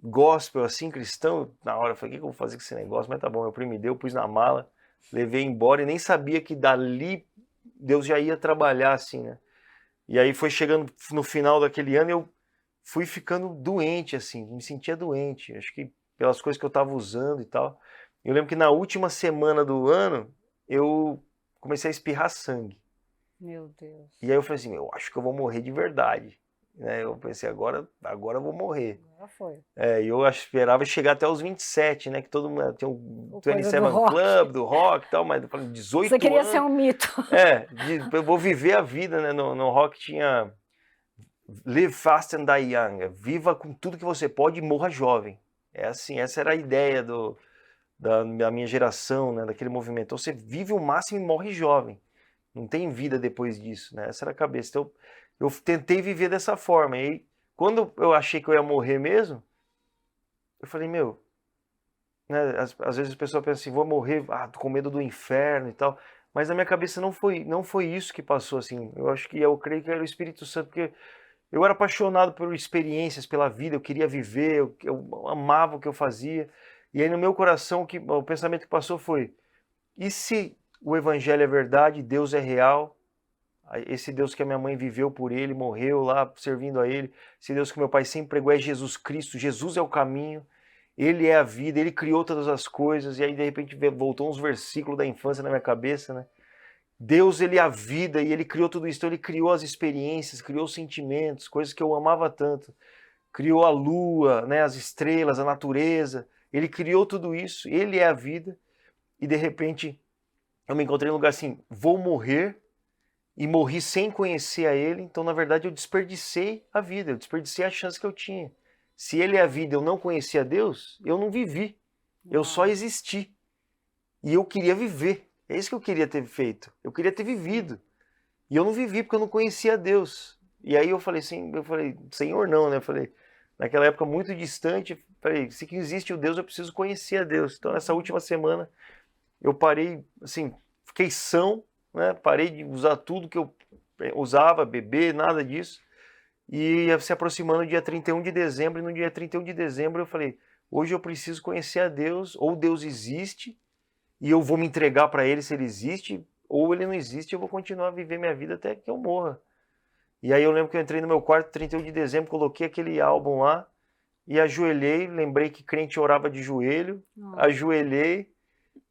gospel, assim, cristão. Na hora eu falei, o que eu vou fazer com esse negócio? Mas tá bom, meu primo me deu, pus na mala, levei embora e nem sabia que dali Deus já ia trabalhar, assim, né? E aí foi chegando no final daquele ano, eu fui ficando doente, assim, me sentia doente. Acho que pelas coisas que eu tava usando e tal. Eu lembro que na última semana do ano, eu comecei a espirrar sangue. Meu Deus. E aí eu falei assim, eu acho que eu vou morrer de verdade. Né? Eu pensei, agora eu vou morrer. Já foi. E eu esperava chegar até os 27, né? Que todo mundo tinha o Coisa 27 do Club, do rock e tal, mas eu falei, 18 Você queria anos. ser um mito. Eu vou viver a vida, né? No rock tinha Live Fast and Die Young. Viva com tudo que você pode e morra jovem. É assim, essa era a ideia da minha geração, né? Daquele movimento. Então você vive o máximo e morre jovem. Não tem vida depois disso, né? Essa era a cabeça. Então eu tentei viver dessa forma. E aí, quando eu achei que eu ia morrer mesmo, eu falei, meu, né, às vezes a pessoa pensa assim, vou morrer, tô com medo do inferno e tal. Mas na minha cabeça não foi isso que passou, assim. Eu creio que era o Espírito Santo, porque eu era apaixonado por experiências, pela vida, eu queria viver, eu amava o que eu fazia. E aí no meu coração o pensamento que passou foi, e se o evangelho é verdade, Deus é real, esse Deus que a minha mãe viveu por ele, morreu lá servindo a ele, esse Deus que meu pai sempre pregou é Jesus Cristo, Jesus é o caminho, ele é a vida, ele criou todas as coisas, e aí de repente voltou uns versículos da infância na minha cabeça, né? Deus, ele é a vida e ele criou tudo isso, então ele criou as experiências, criou os sentimentos, coisas que eu amava tanto, criou a lua, né, as estrelas, a natureza, ele criou tudo isso, ele é a vida, e de repente eu me encontrei num lugar assim, vou morrer, e morri sem conhecer a ele, então na verdade eu desperdicei a vida, eu desperdicei a chance que eu tinha. Se ele é a vida e eu não conhecia Deus, eu não vivi, eu só existi. E eu queria viver, é isso que eu queria ter feito, eu queria ter vivido. E eu não vivi porque eu não conhecia Deus. E aí eu falei assim, Senhor não, né? Eu falei, naquela época muito distante, falei, se que existe o Deus, eu preciso conhecer a Deus. Então nessa última semana eu parei, assim, fiquei são, né? Parei de usar tudo que eu usava, beber, nada disso. E se aproximando do dia 31 de dezembro, e no dia 31 de dezembro eu falei, hoje eu preciso conhecer a Deus, ou Deus existe, e eu vou me entregar para ele se ele existe, ou ele não existe, eu vou continuar a viver minha vida até que eu morra. E aí eu lembro que eu entrei no meu quarto 31 de dezembro, coloquei aquele álbum lá, e ajoelhei, lembrei que crente orava de joelho, ajoelhei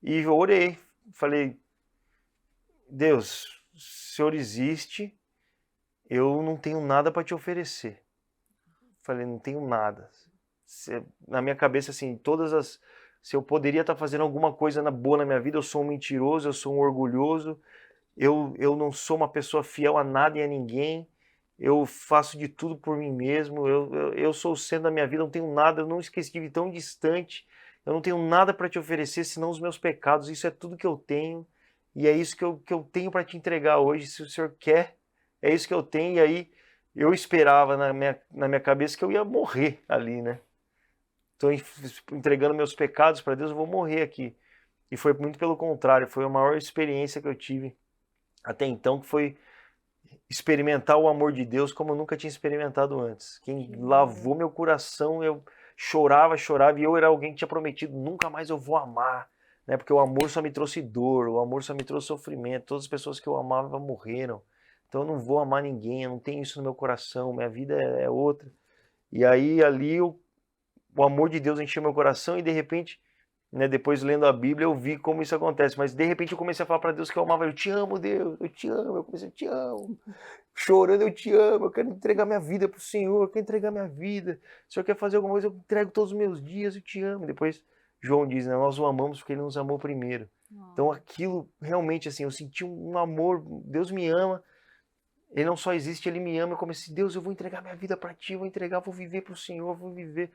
e orei. Falei, Deus, o Senhor existe, eu não tenho nada para te oferecer. Falei, não tenho nada. Na minha cabeça, assim, se eu poderia estar fazendo alguma coisa boa na minha vida, eu sou um mentiroso, eu sou um orgulhoso, eu não sou uma pessoa fiel a nada e a ninguém, eu faço de tudo por mim mesmo, eu sou o centro da minha vida, não tenho nada, eu não estive tão distante, eu não tenho nada para te oferecer senão os meus pecados, isso é tudo que eu tenho, e é isso que eu tenho para te entregar hoje, se o Senhor quer, é isso que eu tenho, e aí eu esperava na minha cabeça que eu ia morrer ali, né? Estou entregando meus pecados para Deus, eu vou morrer aqui. E foi muito pelo contrário, foi a maior experiência que eu tive até então, que foi experimentar o amor de Deus como eu nunca tinha experimentado antes. Quem lavou meu coração, eu chorava, e eu era alguém que tinha prometido, nunca mais eu vou amar, né? Porque o amor só me trouxe dor, o amor só me trouxe sofrimento, todas as pessoas que eu amava morreram. Então eu não vou amar ninguém, eu não tenho isso no meu coração, minha vida é outra. E aí ali o amor de Deus encheu meu coração e de repente, né, depois lendo a Bíblia eu vi como isso acontece, mas de repente eu comecei a falar para Deus que eu amava, eu te amo Deus, eu te amo, eu comecei, eu te amo, chorando, eu te amo, eu quero entregar minha vida para o Senhor, eu quero entregar minha vida, se o Senhor quer fazer alguma coisa, eu entrego todos os meus dias, eu te amo. Depois João diz, né, nós o amamos porque ele nos amou primeiro. Então aquilo realmente assim, eu senti um amor, Deus me ama, Ele não só existe, ele me ama. Eu comecei, Deus, eu vou entregar minha vida para ti, eu vou entregar, vou viver para o Senhor, vou viver.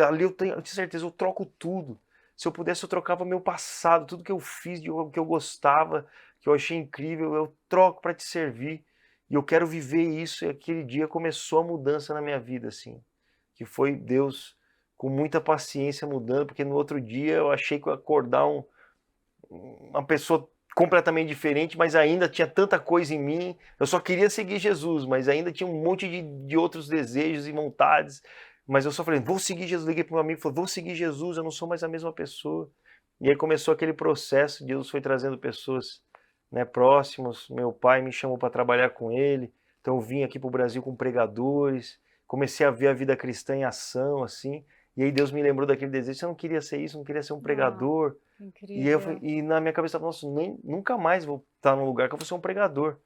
Ali eu tenho certeza, eu troco tudo. Se eu pudesse, eu trocava meu passado, tudo que eu fiz, que eu gostava, que eu achei incrível, eu troco para te servir. E eu quero viver isso. E aquele dia começou a mudança na minha vida, assim. Que foi Deus com muita paciência mudando, porque no outro dia eu achei que eu ia acordar uma pessoa completamente diferente, mas ainda tinha tanta coisa em mim. Eu só queria seguir Jesus, mas ainda tinha um monte de outros desejos e vontades. Mas eu só falei, vou seguir Jesus. Liguei para um amigo e falei, vou seguir Jesus, eu não sou mais a mesma pessoa. E aí começou aquele processo, Deus foi trazendo pessoas, né, próximos. Meu pai me chamou para trabalhar com ele, então eu vim aqui para o Brasil com pregadores, comecei a ver a vida cristã em ação, assim. E aí Deus me lembrou daquele desejo, você não queria ser isso, não queria ser um pregador. Incrível. E na minha cabeça, nossa, nunca mais vou estar num lugar que eu vou ser um pregador,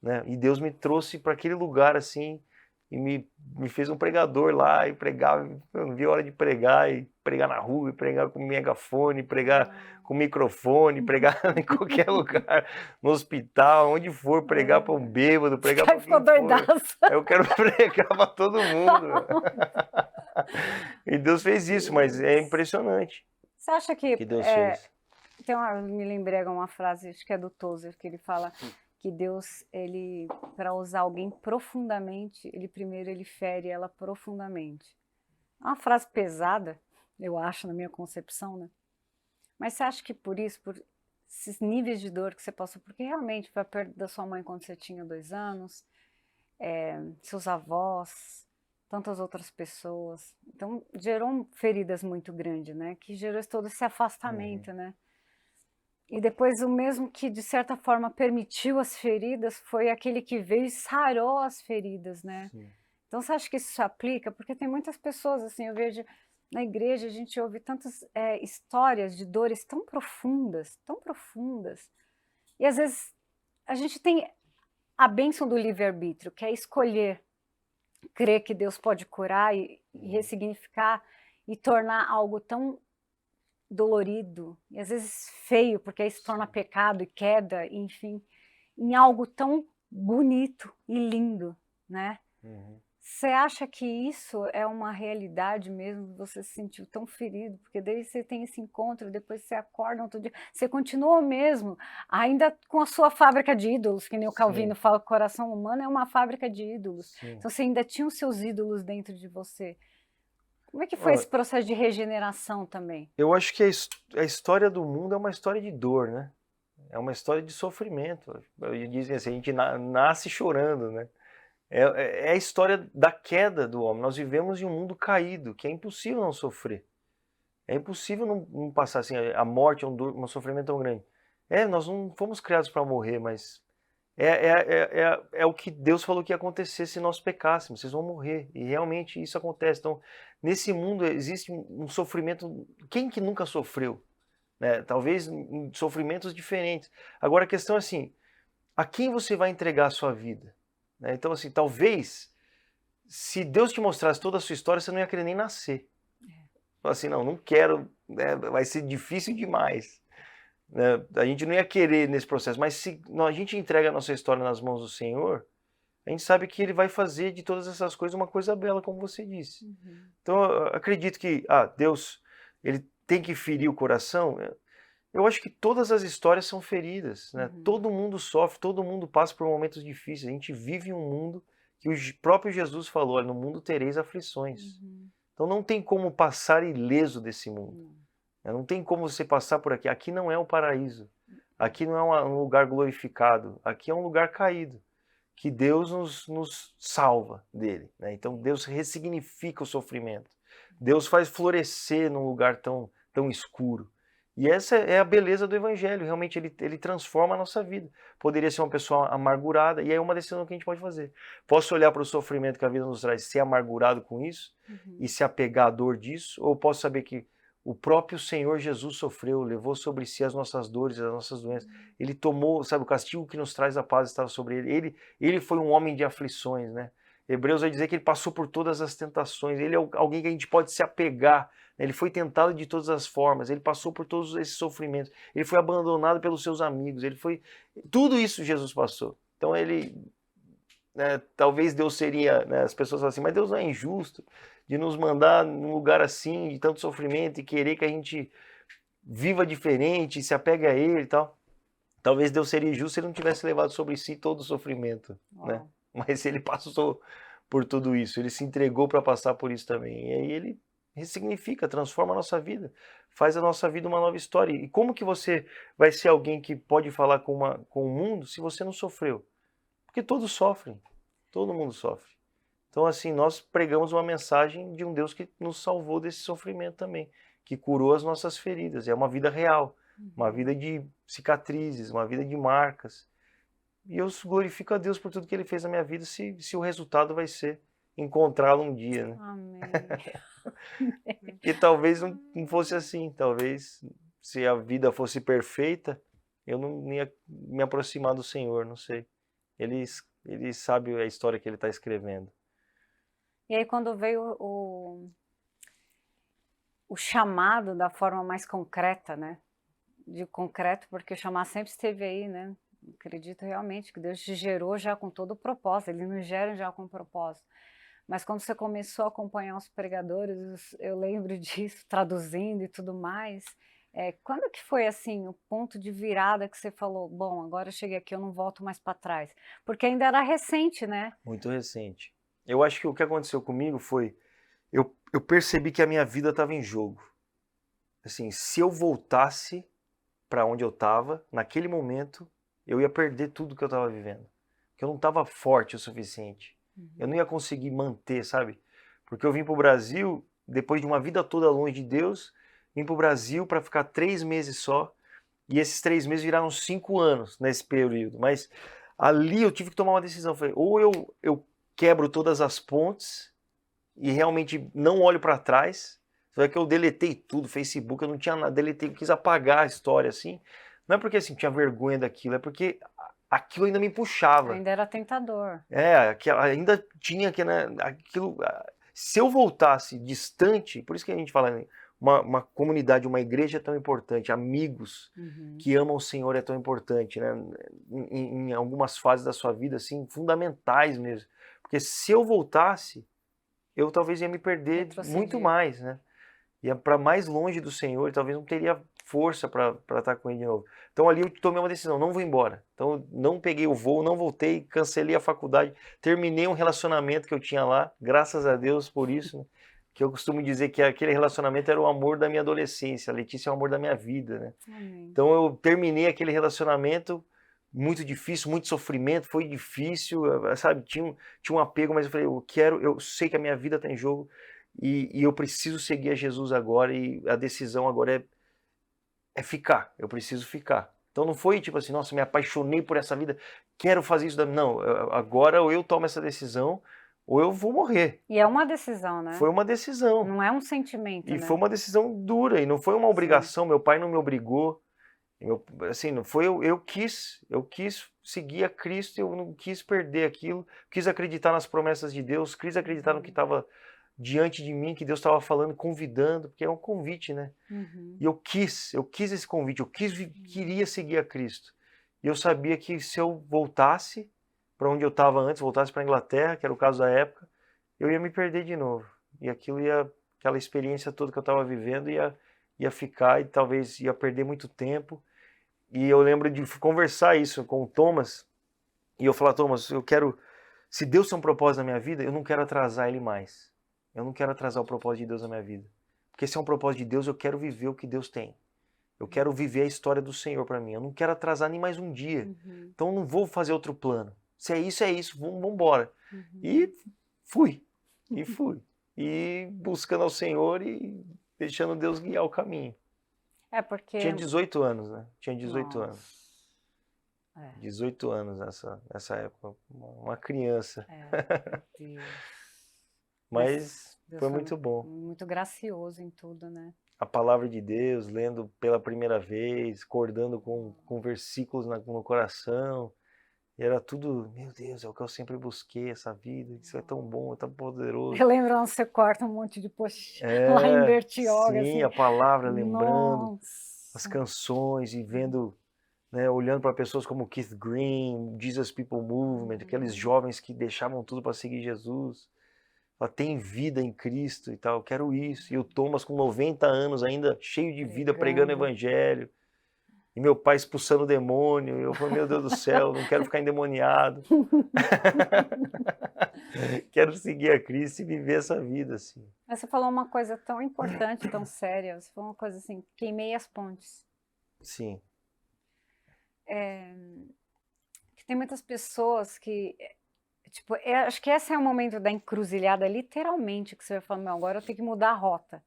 né? E Deus me trouxe para aquele lugar assim e me fez um pregador lá e pregava, eu não vi a hora de pregar e pregar na rua, e pregar com megafone, pregar com microfone, pregar em qualquer lugar, no hospital, onde for, pregar para um bêbado, pregar para quem for. Eu quero pregar para todo mundo. E Deus fez isso, mas é impressionante. Você acha que Deus fez? me lembrei de uma frase, acho que é do Tozer, que ele fala que Deus, ele, para usar alguém profundamente, primeiro ele fere ela profundamente. É uma frase pesada, eu acho, na minha concepção, né? Mas você acha que por isso, por esses níveis de dor que você passou, porque realmente foi perto da sua mãe quando você tinha 2 anos, seus avós, tantas outras pessoas, então gerou feridas muito grandes, né? Que gerou todo esse afastamento, né? E depois o mesmo que de certa forma permitiu as feridas foi aquele que veio e sarou as feridas, né? Sim. Então você acha que isso se aplica? Porque tem muitas pessoas, assim, eu vejo na igreja, a gente ouve tantas histórias de dores tão profundas, e às vezes a gente tem a bênção do livre-arbítrio, que é escolher, crer que Deus pode curar e ressignificar e tornar algo tão dolorido, e às vezes feio, porque aí se torna pecado e queda, enfim, em algo tão bonito e lindo, né? Você acha que isso é uma realidade mesmo? Você se sentiu tão ferido, porque daí você tem esse encontro, depois você acorda outro dia, você continua mesmo, ainda com a sua fábrica de ídolos, que nem o Calvino fala, que o coração humano é uma fábrica de ídolos. Sim. Então você ainda tinha os seus ídolos dentro de você. Como é que foi esse processo de regeneração também? Eu acho que a história do mundo é uma história de dor, né? É uma história de sofrimento. Dizem assim, a gente nasce chorando, né? É a história da queda do homem. Nós vivemos em um mundo caído, que é impossível não sofrer. É impossível não passar assim, a morte é um sofrimento tão grande. Nós não fomos criados para morrer, mas é o que Deus falou que ia acontecer se nós pecássemos, vocês vão morrer, e realmente isso acontece. Então, nesse mundo existe um sofrimento, quem que nunca sofreu? Né? Talvez em sofrimentos diferentes. Agora a questão é assim, a quem você vai entregar a sua vida? Né? Então assim, talvez, se Deus te mostrasse toda a sua história, você não ia querer nem nascer. Assim, não quero, né? Vai ser difícil demais. A gente não ia querer nesse processo, mas se a gente entrega a nossa história nas mãos do Senhor, a gente sabe que Ele vai fazer de todas essas coisas uma coisa bela, como você disse. Então eu acredito que Deus, Ele tem que ferir o coração. Eu acho que todas as histórias são feridas, né? Todo mundo sofre, todo mundo passa por momentos difíceis. A gente vive em um mundo que o próprio Jesus falou, olha, no mundo tereis aflições. Então não tem como passar ileso desse mundo. Não tem como você passar por aqui. Aqui não é um paraíso. Aqui não é um lugar glorificado. Aqui é um lugar caído. Que Deus nos salva dele. Né? Então Deus ressignifica o sofrimento. Deus faz florescer num lugar tão escuro. E essa é a beleza do Evangelho. Realmente ele transforma a nossa vida. Poderia ser uma pessoa amargurada. E aí é uma decisão que a gente pode fazer. Posso olhar para o sofrimento que a vida nos traz, ser amargurado com isso e se apegar à dor disso? Ou posso saber que o próprio Senhor Jesus sofreu, levou sobre si as nossas dores, as nossas doenças. Ele tomou, sabe, o castigo que nos traz a paz estava sobre ele. Ele foi um homem de aflições, né? Hebreus vai dizer que ele passou por todas as tentações. Ele é alguém que a gente pode se apegar. Né? Ele foi tentado de todas as formas. Ele passou por todos esses sofrimentos. Ele foi abandonado pelos seus amigos. Tudo isso Jesus passou. Então ele né, talvez Deus seria, né, as pessoas falam assim, mas Deus não é injusto de nos mandar num lugar assim, de tanto sofrimento e querer que a gente viva diferente, se apegue a Ele e tal. Talvez Deus seria injusto se Ele não tivesse levado sobre si todo o sofrimento, né? Mas Ele passou por tudo isso, Ele se entregou para passar por isso também. E aí Ele ressignifica, transforma a nossa vida, faz a nossa vida uma nova história. E como que você vai ser alguém que pode falar com o mundo se você não sofreu? Porque todos sofrem, todo mundo sofre. Então, assim, nós pregamos uma mensagem de um Deus que nos salvou desse sofrimento também, que curou as nossas feridas. É uma vida real, uma vida de cicatrizes, uma vida de marcas. E eu glorifico a Deus por tudo que Ele fez na minha vida, se o resultado vai ser encontrá-lo um dia, né? Amém. Que talvez não fosse assim, talvez se a vida fosse perfeita, eu não ia me aproximar do Senhor, não sei. Ele sabe a história que Ele está escrevendo. E aí quando veio o chamado da forma mais concreta, né? De concreto, porque o chamado sempre esteve aí, né? Acredito realmente que Deus te gerou já com todo o propósito, Ele nos gera já com propósito. Mas quando você começou a acompanhar os pregadores, eu lembro disso, traduzindo e tudo mais, quando que foi assim o ponto de virada que você falou, bom, agora eu cheguei aqui, eu não volto mais para trás? Porque ainda era recente, né? Muito recente. Eu acho que o que aconteceu comigo foi, eu percebi que a minha vida estava em jogo. Assim, se eu voltasse para onde eu estava, naquele momento, eu ia perder tudo que eu estava vivendo. Porque eu não estava forte o suficiente. Eu não ia conseguir manter, sabe? Porque eu vim para o Brasil, depois de uma vida toda longe de Deus, vim para o Brasil para ficar 3 meses só, e esses 3 meses viraram 5 anos nesse período. Mas ali eu tive que tomar uma decisão. Falei, ou eu quebro todas as pontes e realmente não olho para trás. Só é que eu deletei tudo, Facebook, eu não tinha nada, deletei, quis apagar a história assim. Não é porque assim tinha vergonha daquilo, é porque aquilo ainda me puxava. Ainda era tentador. Ainda tinha que, né, aquilo. Se eu voltasse distante, por isso que a gente fala, né, uma comunidade, uma igreja é tão importante, amigos que amam o Senhor é tão importante, né? Em algumas fases da sua vida, assim, fundamentais mesmo. Porque se eu voltasse, eu talvez ia me perder muito mais, né? Ia para mais longe do Senhor, e talvez não teria força para estar com Ele de novo. Então ali eu tomei uma decisão, não vou embora. Então eu não peguei o voo, não voltei, cancelei a faculdade, terminei um relacionamento que eu tinha lá, graças a Deus por isso, né? Que eu costumo dizer que aquele relacionamento era o amor da minha adolescência, a Letícia é o amor da minha vida, né? Amém. Então eu terminei aquele relacionamento muito difícil, muito sofrimento, foi difícil, sabe? Tinha um apego, mas eu falei, eu sei que a minha vida está em jogo e eu preciso seguir a Jesus agora e a decisão agora é ficar, eu preciso ficar. Então não foi tipo assim, nossa, me apaixonei por essa vida, quero fazer isso. Não, agora ou eu tomo essa decisão ou eu vou morrer. E é uma decisão, né? Foi uma decisão. Não é um sentimento, E né? foi uma decisão dura, e não foi uma obrigação, meu pai não me obrigou. Assim, não foi eu quis seguir a Cristo, eu não quis perder aquilo, quis acreditar nas promessas de Deus, quis acreditar no que estava diante de mim, que Deus estava falando, convidando, porque é um convite, né? E eu quis esse convite, queria seguir a Cristo. E eu sabia que se eu voltasse para onde eu estava antes, voltasse para a Inglaterra, que era o caso da época, eu ia me perder de novo. E aquela experiência toda que eu estava vivendo ia ficar e talvez ia perder muito tempo. E eu lembro de conversar isso com o Thomas, e eu falar, Thomas, se Deus tem um propósito na minha vida, eu não quero atrasar ele mais. Eu não quero atrasar o propósito de Deus na minha vida. Porque se é um propósito de Deus, eu quero viver o que Deus tem. Eu quero viver a história do Senhor para mim. Eu não quero atrasar nem mais um dia. Então eu não vou fazer outro plano. Se é isso, vamos embora. E fui. E buscando ao Senhor e deixando Deus guiar o caminho. Porque... Tinha 18 anos, né? Tinha 18 Nossa. anos. 18 anos nessa época. Uma criança. Meu Deus. Mas Deus foi muito bom. Muito gracioso em tudo, né? A palavra de Deus, lendo pela primeira vez, acordando com versículos no coração. E era tudo, meu Deus, é o que eu sempre busquei, essa vida. Isso é tão bom, é tão poderoso. Eu lembro onde você corta um monte de post lá em Bertioga. Sim, assim. a palavra, lembrando Nossa. as canções e vendo né, olhando para pessoas como Keith Green, Jesus People Movement, aqueles jovens que deixavam tudo para seguir Jesus. Ela tem vida em Cristo e tal, eu quero isso. E o Thomas com 90 anos ainda, cheio de vida, pregando o evangelho. E meu pai expulsando o demônio. Eu falei, meu Deus do céu, não quero ficar endemoniado. Quero seguir a Cristo e viver essa vida, assim. Mas você falou uma coisa tão importante, tão séria. Você falou uma coisa assim, queimei as pontes. Sim. Que tem muitas pessoas que, tipo, acho que esse é o momento da encruzilhada, literalmente, que você vai falar, meu, agora eu tenho que mudar a rota.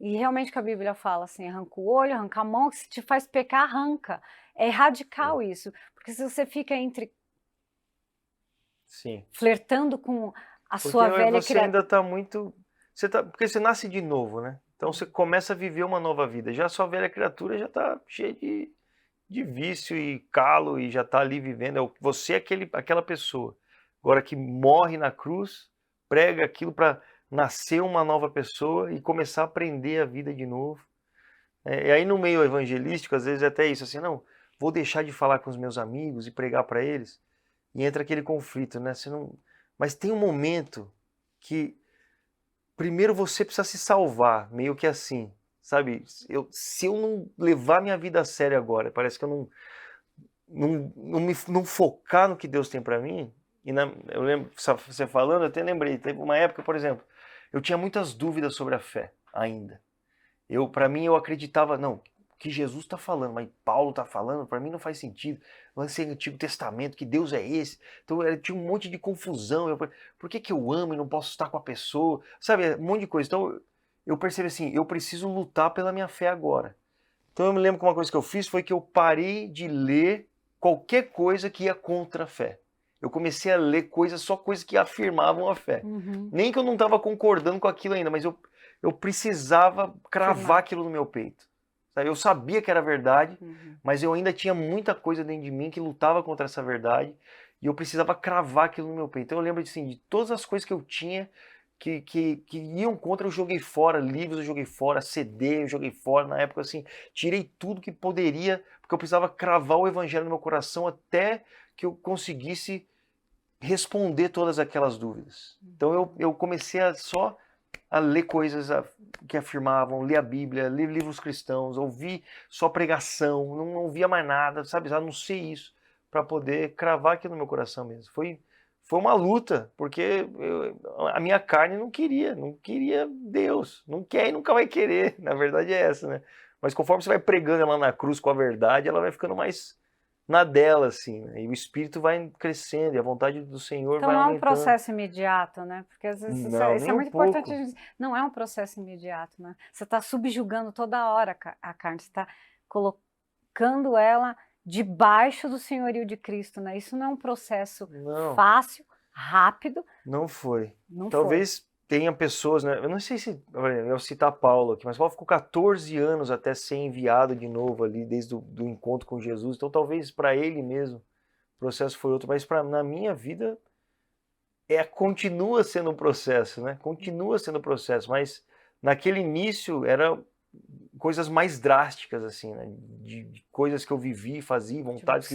E realmente que a Bíblia fala assim, arranca o olho, arranca a mão, que se te faz pecar, arranca. É radical isso, porque se você fica Sim. flertando com a Porque sua velha você ainda está muito... Porque você nasce de novo, né? Então você começa a viver uma nova vida. Já a sua velha criatura já está cheia de vício e calo e já está ali vivendo. Você é aquela pessoa. Agora que morre na cruz, prega aquilo para nascer uma nova pessoa e começar a aprender a vida de novo. E aí no meio evangelístico, às vezes é até isso, assim, não, vou deixar de falar com os meus amigos e pregar para eles. E entra aquele conflito, né? Você não... Mas tem um momento que primeiro você precisa se salvar, meio que assim, sabe? Se eu não levar minha vida a sério agora, parece que eu não focar no que Deus tem para mim. Eu lembro você falando, eu até lembrei, teve uma época, por exemplo, eu tinha muitas dúvidas sobre a fé ainda. Para mim, eu acreditava, não, o que Jesus está falando, mas Paulo está falando, para mim não faz sentido. Lancei no Antigo Testamento, que Deus é esse? Então tinha um monte de confusão. Por que eu amo e não posso estar com a pessoa? Sabe, um monte de coisa. Então eu percebi assim, eu preciso lutar pela minha fé agora. Então eu me lembro que uma coisa que eu fiz foi que eu parei de ler qualquer coisa que ia contra a fé. Eu comecei a ler só coisas que afirmavam a fé. Nem que eu não estava concordando com aquilo ainda, mas eu precisava cravar aquilo no meu peito. Eu sabia que era verdade, mas eu ainda tinha muita coisa dentro de mim que lutava contra essa verdade e eu precisava cravar aquilo no meu peito. Então eu lembro assim, de todas as coisas que eu tinha que iam contra, eu joguei fora, livros eu joguei fora, CD eu joguei fora, na época assim, tirei tudo que poderia, porque eu precisava cravar o evangelho no meu coração até que eu conseguisse responder todas aquelas dúvidas. Então eu comecei a ler coisas que afirmavam, ler a Bíblia, ler livros cristãos, ouvir só pregação, não ouvia mais nada, sabe? A não ser isso, para poder cravar aqui no meu coração mesmo. Foi uma luta, porque a minha carne não queria Deus, não quer e nunca vai querer, na verdade é essa, né? Mas conforme você vai pregando ela na cruz com a verdade, ela vai ficando mais na dela, assim, né? E o espírito vai crescendo, e a vontade do Senhor Então vai não é um aumentando. processo imediato, né? Porque às vezes Não, isso nem é um muito importante. pouco. Não é um processo imediato, né? Você está subjugando toda hora a carne, você está colocando ela debaixo do senhorio de Cristo, né? Isso não é um processo fácil, rápido. Não foi. Não Talvez tenha pessoas, né? Eu não sei se eu vou citar Paulo aqui, mas Paulo ficou 14 anos até ser enviado de novo ali, desde do encontro com Jesus. Então talvez para ele mesmo o processo foi outro, mas na minha vida continua sendo um processo, né? Continua sendo um processo, mas naquele início era coisas mais drásticas, assim, né? De coisas que eu vivi, fazia, vontades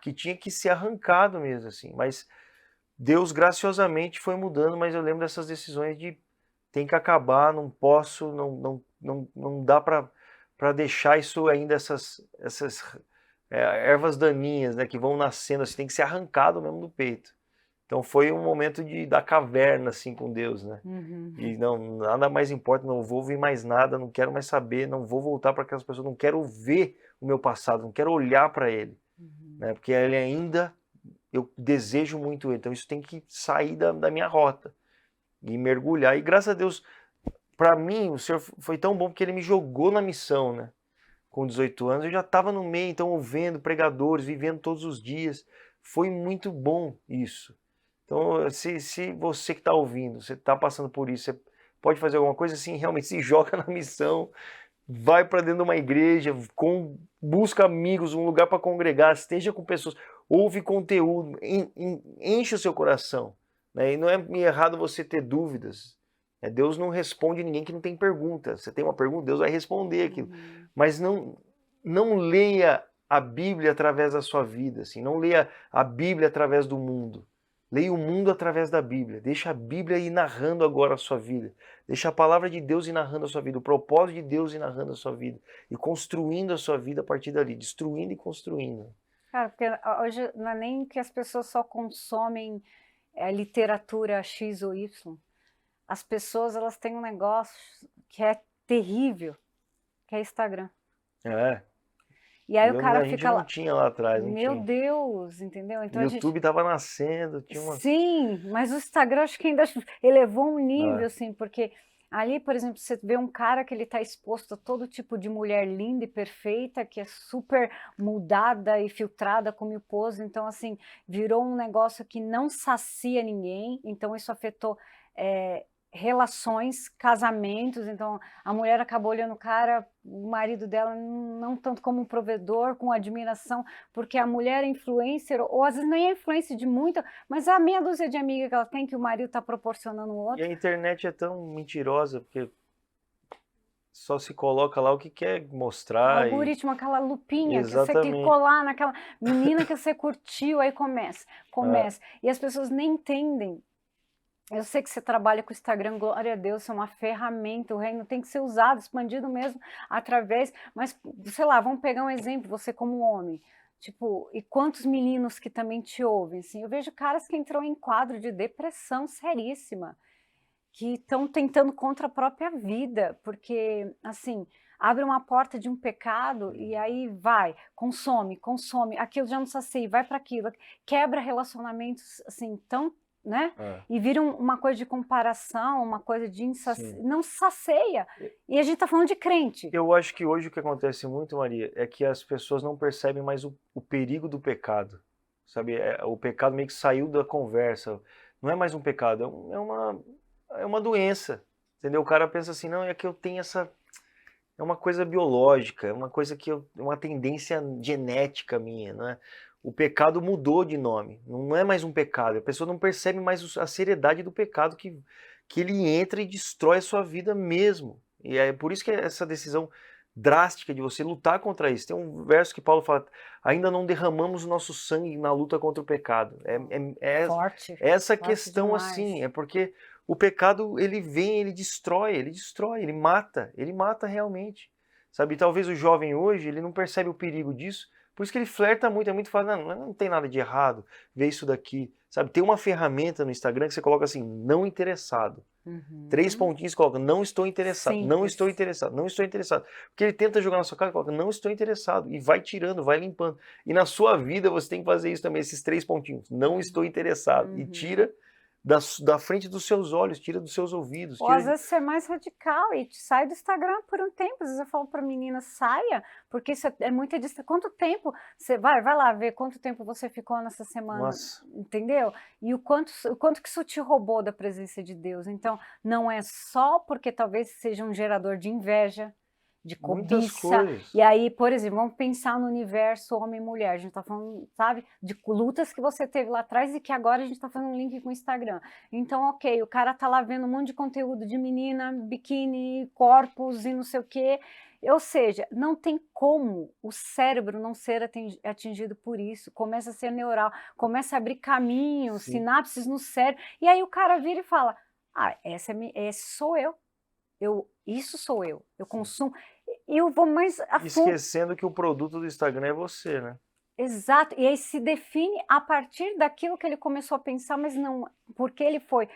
que tinha que ser arrancado mesmo, assim. Mas Deus graciosamente foi mudando, mas eu lembro dessas decisões de tem que acabar, não posso, não dá para deixar isso ainda, essas ervas daninhas, né, que vão nascendo, assim, tem que ser arrancado mesmo do peito. Então foi um momento da caverna, assim, com Deus, né? E não, nada mais importa, não vou ouvir mais nada, não quero mais saber, não vou voltar para aquelas pessoas, não quero ver o meu passado, não quero olhar para ele, né? Porque ele ainda, eu desejo muito ele, então isso tem que sair da minha rota e mergulhar. E graças a Deus, para mim, o Senhor foi tão bom porque ele me jogou na missão, né? Com 18 anos, eu já estava no meio, então ouvindo pregadores, vivendo todos os dias. Foi muito bom isso. Então, se você que está ouvindo, você está passando por isso, você pode fazer alguma coisa assim, realmente se joga na missão, vai para dentro de uma igreja, busca amigos, um lugar para congregar, esteja com pessoas, ouve conteúdo, enche o seu coração. Né? E não é errado você ter dúvidas. Deus não responde ninguém que não tem pergunta. Você tem uma pergunta, Deus vai responder aquilo. Mas não leia a Bíblia através da sua vida, assim, não leia a Bíblia através do mundo. Leia o mundo através da Bíblia. Deixa a Bíblia ir narrando agora a sua vida. Deixa a palavra de Deus ir narrando a sua vida, o propósito de Deus ir narrando a sua vida e construindo a sua vida a partir dali, destruindo e construindo. Cara, porque hoje não é nem que as pessoas só consomem literatura X ou Y. As pessoas, elas têm um negócio que é terrível, que é Instagram. É. E aí o cara A gente fica não lá, tinha lá atrás, não meu tinha. Deus, entendeu? Então O a YouTube gente... estava nascendo, tinha uma... Sim, mas o Instagram acho que ainda elevou um nível, É. assim, porque ali, por exemplo, você vê um cara que ele está exposto a todo tipo de mulher linda e perfeita, que é super mudada e filtrada com mil poses, então, assim, virou um negócio que não sacia ninguém, então isso afetou relações, casamentos, então a mulher acabou olhando o cara, o marido dela, não tanto como um provedor, com admiração, porque a mulher é influencer, ou às vezes nem é influencer de muita, mas a meia dúzia de amiga que ela tem, que o marido está proporcionando o E outro. a internet é tão mentirosa, porque só se coloca lá o que quer mostrar Algoritmo, aquela lupinha que você Exatamente. clicou lá naquela menina que você curtiu, aí começa. É. E as pessoas nem entendem. Eu sei que você trabalha com o Instagram, glória a Deus, é uma ferramenta, o reino tem que ser usado, expandido mesmo através, mas sei lá, vamos pegar um exemplo, você como homem, tipo, e quantos meninos que também te ouvem, assim, eu vejo caras que entram em quadro de depressão seríssima, que estão tentando contra a própria vida, porque, assim, abre uma porta de um pecado e aí vai, consome, aquilo já não sacia, vai para aquilo, quebra relacionamentos, assim, tão, né? E vira uma coisa de comparação, uma coisa de não sacia. E a gente tá falando de crente. Eu acho que hoje o que acontece muito, Maria, é que as pessoas não percebem mais o perigo do pecado, sabe? O pecado meio que saiu da conversa. Não é mais um pecado, é uma doença, entendeu? O cara pensa assim, não, é que eu tenho essa... É uma coisa biológica, é uma coisa que é uma tendência genética minha, né? O pecado mudou de nome, não é mais um pecado. A pessoa não percebe mais a seriedade do pecado que ele entra e destrói a sua vida mesmo. E é por isso que essa decisão drástica de você lutar contra isso. Tem um verso que Paulo fala: ainda não derramamos o nosso sangue na luta contra o pecado. Forte. Essa Forte questão demais. assim, é porque o pecado, ele vem, ele destrói, ele mata realmente. Sabe, talvez o jovem hoje, ele não percebe o perigo disso, por isso que ele flerta muito, é muito fácil, não tem nada de errado, vê isso daqui. Sabe, tem uma ferramenta no Instagram que você coloca assim, não interessado. 3 pontinhos, coloca, não estou interessado, Simples. não estou interessado, não estou interessado. Porque ele tenta jogar na sua cara, coloca, não estou interessado, e vai tirando, vai limpando. E na sua vida você tem que fazer isso também, esses 3 pontinhos, não estou interessado, e tira da frente dos seus olhos, tira dos seus ouvidos. Ou às vezes ser mais radical e sai do Instagram por um tempo. Às vezes eu falo para a menina, saia, porque isso é muita distância. Quanto tempo você vai lá ver quanto tempo você ficou nessa semana, Nossa. Entendeu? E o quanto que isso te roubou da presença de Deus. Então, não é só porque talvez seja um gerador de inveja, de cobiça, e aí, por exemplo, vamos pensar no universo homem e mulher, a gente tá falando, sabe, de lutas que você teve lá atrás e que agora a gente tá fazendo um link com o Instagram. Então, ok, o cara tá lá vendo um monte de conteúdo de menina, biquíni, corpos e não sei o quê, ou seja, não tem como o cérebro não ser atingido por isso, começa a ser neural, começa a abrir caminhos, sinapses no cérebro, e aí o cara vira e fala, esse sou eu. Isso sou eu consumo, eu vou mais a fundo. Esquecendo que o produto do Instagram é você, né? Exato, e aí se define a partir daquilo que ele começou a pensar, mas não, porque ele foi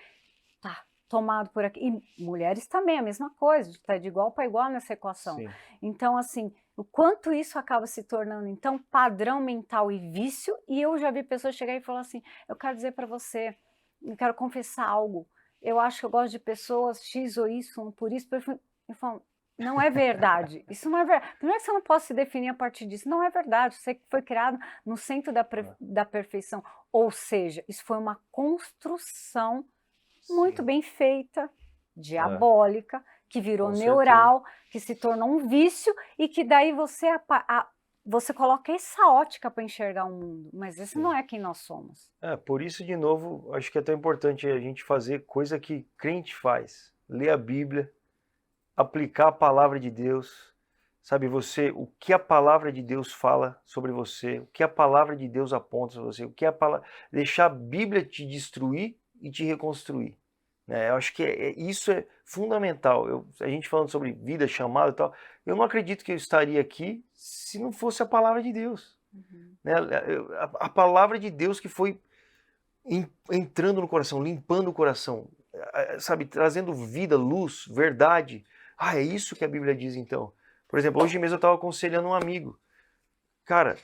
tomado por aqui, e mulheres também, a mesma coisa, está de igual para igual nessa equação. Então, assim, o quanto isso acaba se tornando, então, padrão mental e vício, e eu já vi pessoas chegar e falar assim, eu quero dizer para você, eu quero confessar algo, eu acho que eu gosto de pessoas X ou Y, por isso, eu falo, não é verdade, isso não é verdade. Primeiro que você não pode se definir a partir disso, não é verdade, você foi criado no centro da perfeição, ou seja, isso foi uma construção muito bem feita, diabólica, que virou neural, que se tornou um vício e que daí você coloca essa ótica para enxergar o mundo, mas esse não é quem nós somos. Por isso, de novo, acho que é tão importante a gente fazer coisa que crente faz. Ler a Bíblia, aplicar a palavra de Deus, Sabe, o que a palavra de Deus fala sobre você, o que a palavra de Deus aponta sobre você, o que a palavra, deixar a Bíblia te destruir e te reconstruir. Né? Eu acho que isso é fundamental. A gente falando sobre vida, chamado e tal, eu não acredito que eu estaria aqui se não fosse a palavra de Deus. Né? A palavra de Deus que foi entrando no coração, limpando o coração, sabe, trazendo vida, luz, verdade. É isso que a Bíblia diz então. Por exemplo, hoje mesmo eu estava aconselhando um amigo. Cara,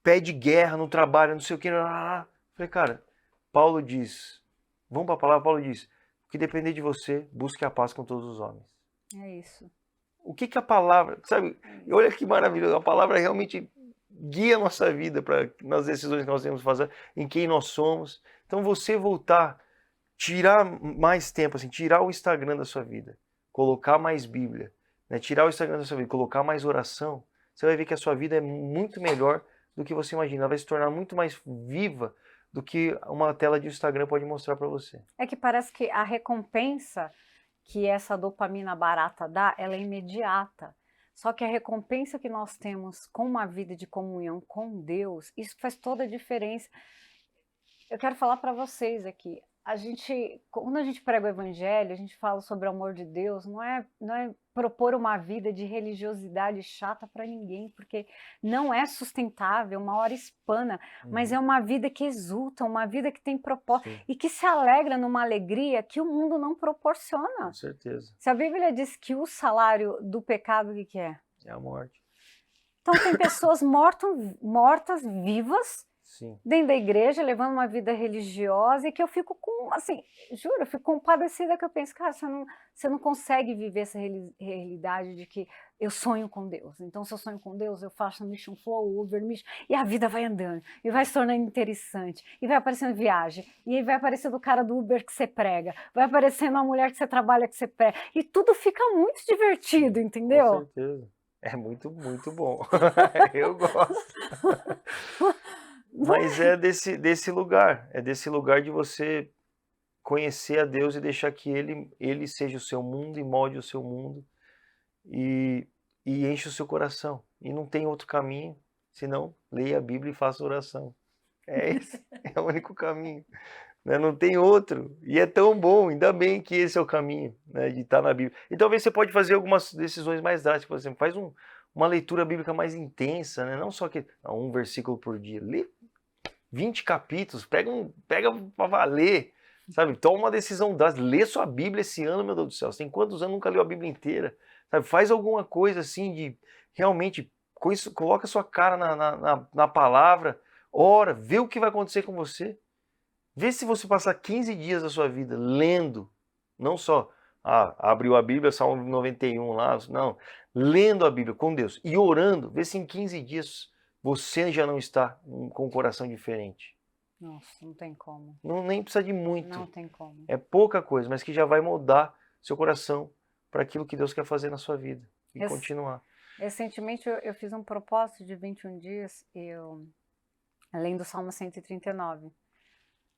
pede guerra no trabalho, não sei o que. Falei, cara, Paulo diz, vamos para a palavra, Paulo diz, o que depender de você, busque a paz com todos os homens. É isso. O que a palavra, sabe, olha que maravilhoso, a palavra realmente guia a nossa vida nas decisões que nós temos que fazer, em quem nós somos. Então você voltar, tirar mais tempo, assim, tirar o Instagram da sua vida, colocar mais Bíblia, né? Tirar o Instagram da sua vida, colocar mais oração, você vai ver que a sua vida é muito melhor do que você imagina. Ela vai se tornar muito mais viva do que uma tela de Instagram pode mostrar para você. É que parece que a recompensa que essa dopamina barata dá, ela é imediata. Só que a recompensa que nós temos com uma vida de comunhão com Deus, isso faz toda a diferença. Eu quero falar para vocês aqui, quando a gente prega o evangelho, a gente fala sobre o amor de Deus, não é propor uma vida de religiosidade chata para ninguém, porque não é sustentável, uma hora espana, mas é uma vida que exulta, uma vida que tem propósito e que se alegra numa alegria que o mundo não proporciona. Com certeza. Se a Bíblia diz que o salário do pecado, o que é? É a morte. Então tem pessoas mortas, vivas, Sim. dentro da igreja, levando uma vida religiosa, e que eu fico juro, eu fico compadecida, que eu penso, cara, você não consegue viver essa realidade de que eu sonho com Deus. Então, se eu sonho com Deus, eu faço Mission Flow, Uber Mission, e a vida vai andando, e vai se tornando interessante, e vai aparecendo viagem, e aí vai aparecendo o cara do Uber que você prega, vai aparecendo a mulher que você trabalha que você prega, e tudo fica muito divertido, entendeu? Com certeza. É muito, muito bom. Eu gosto. Mas é desse lugar, de você conhecer a Deus e deixar que Ele seja o seu mundo e molde o seu mundo e enche o seu coração. E não tem outro caminho, senão leia a Bíblia e faça oração. É esse, é o único caminho. Né? Não tem outro. E é tão bom, ainda bem que esse é o caminho, né, de estar na Bíblia. E talvez você pode fazer algumas decisões mais drásticas, por exemplo, faz uma leitura bíblica mais intensa, né? Não só um versículo por dia, lê 20 capítulos, pega para valer, sabe? Toma uma decisão drástica, lê sua Bíblia esse ano, meu Deus do céu. Você tem quantos anos nunca leu a Bíblia inteira? Sabe? Faz alguma coisa assim de realmente, coloca sua cara na palavra, ora, vê o que vai acontecer com você. Vê se você passar 15 dias da sua vida lendo, não só abriu a Bíblia, Salmo 91 lá, não, lendo a Bíblia com Deus e orando, vê se em 15 dias você já não está com um coração diferente. Nossa, não tem como. Nem precisa de muito. Não tem como. É pouca coisa, mas que já vai moldar seu coração para aquilo que Deus quer fazer na sua vida e continuar. Recentemente eu fiz um propósito de 21 dias, além do Salmo 139.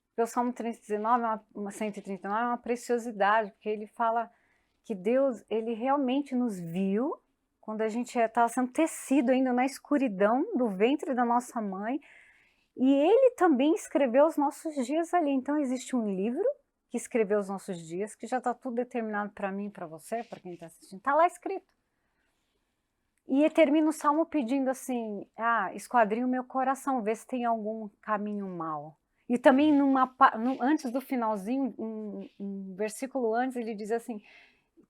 Porque o Salmo 139 é uma preciosidade, porque ele fala que Deus, ele realmente nos viu quando a gente estava sendo tecido ainda na escuridão do ventre da nossa mãe, e ele também escreveu os nossos dias ali. Então existe um livro que escreveu os nossos dias, que já está tudo determinado para mim, para você, para quem está assistindo, está lá escrito. E termina o Salmo pedindo assim, esquadrinha o meu coração, vê se tem algum caminho mau. E também antes do finalzinho, um versículo antes, ele diz assim,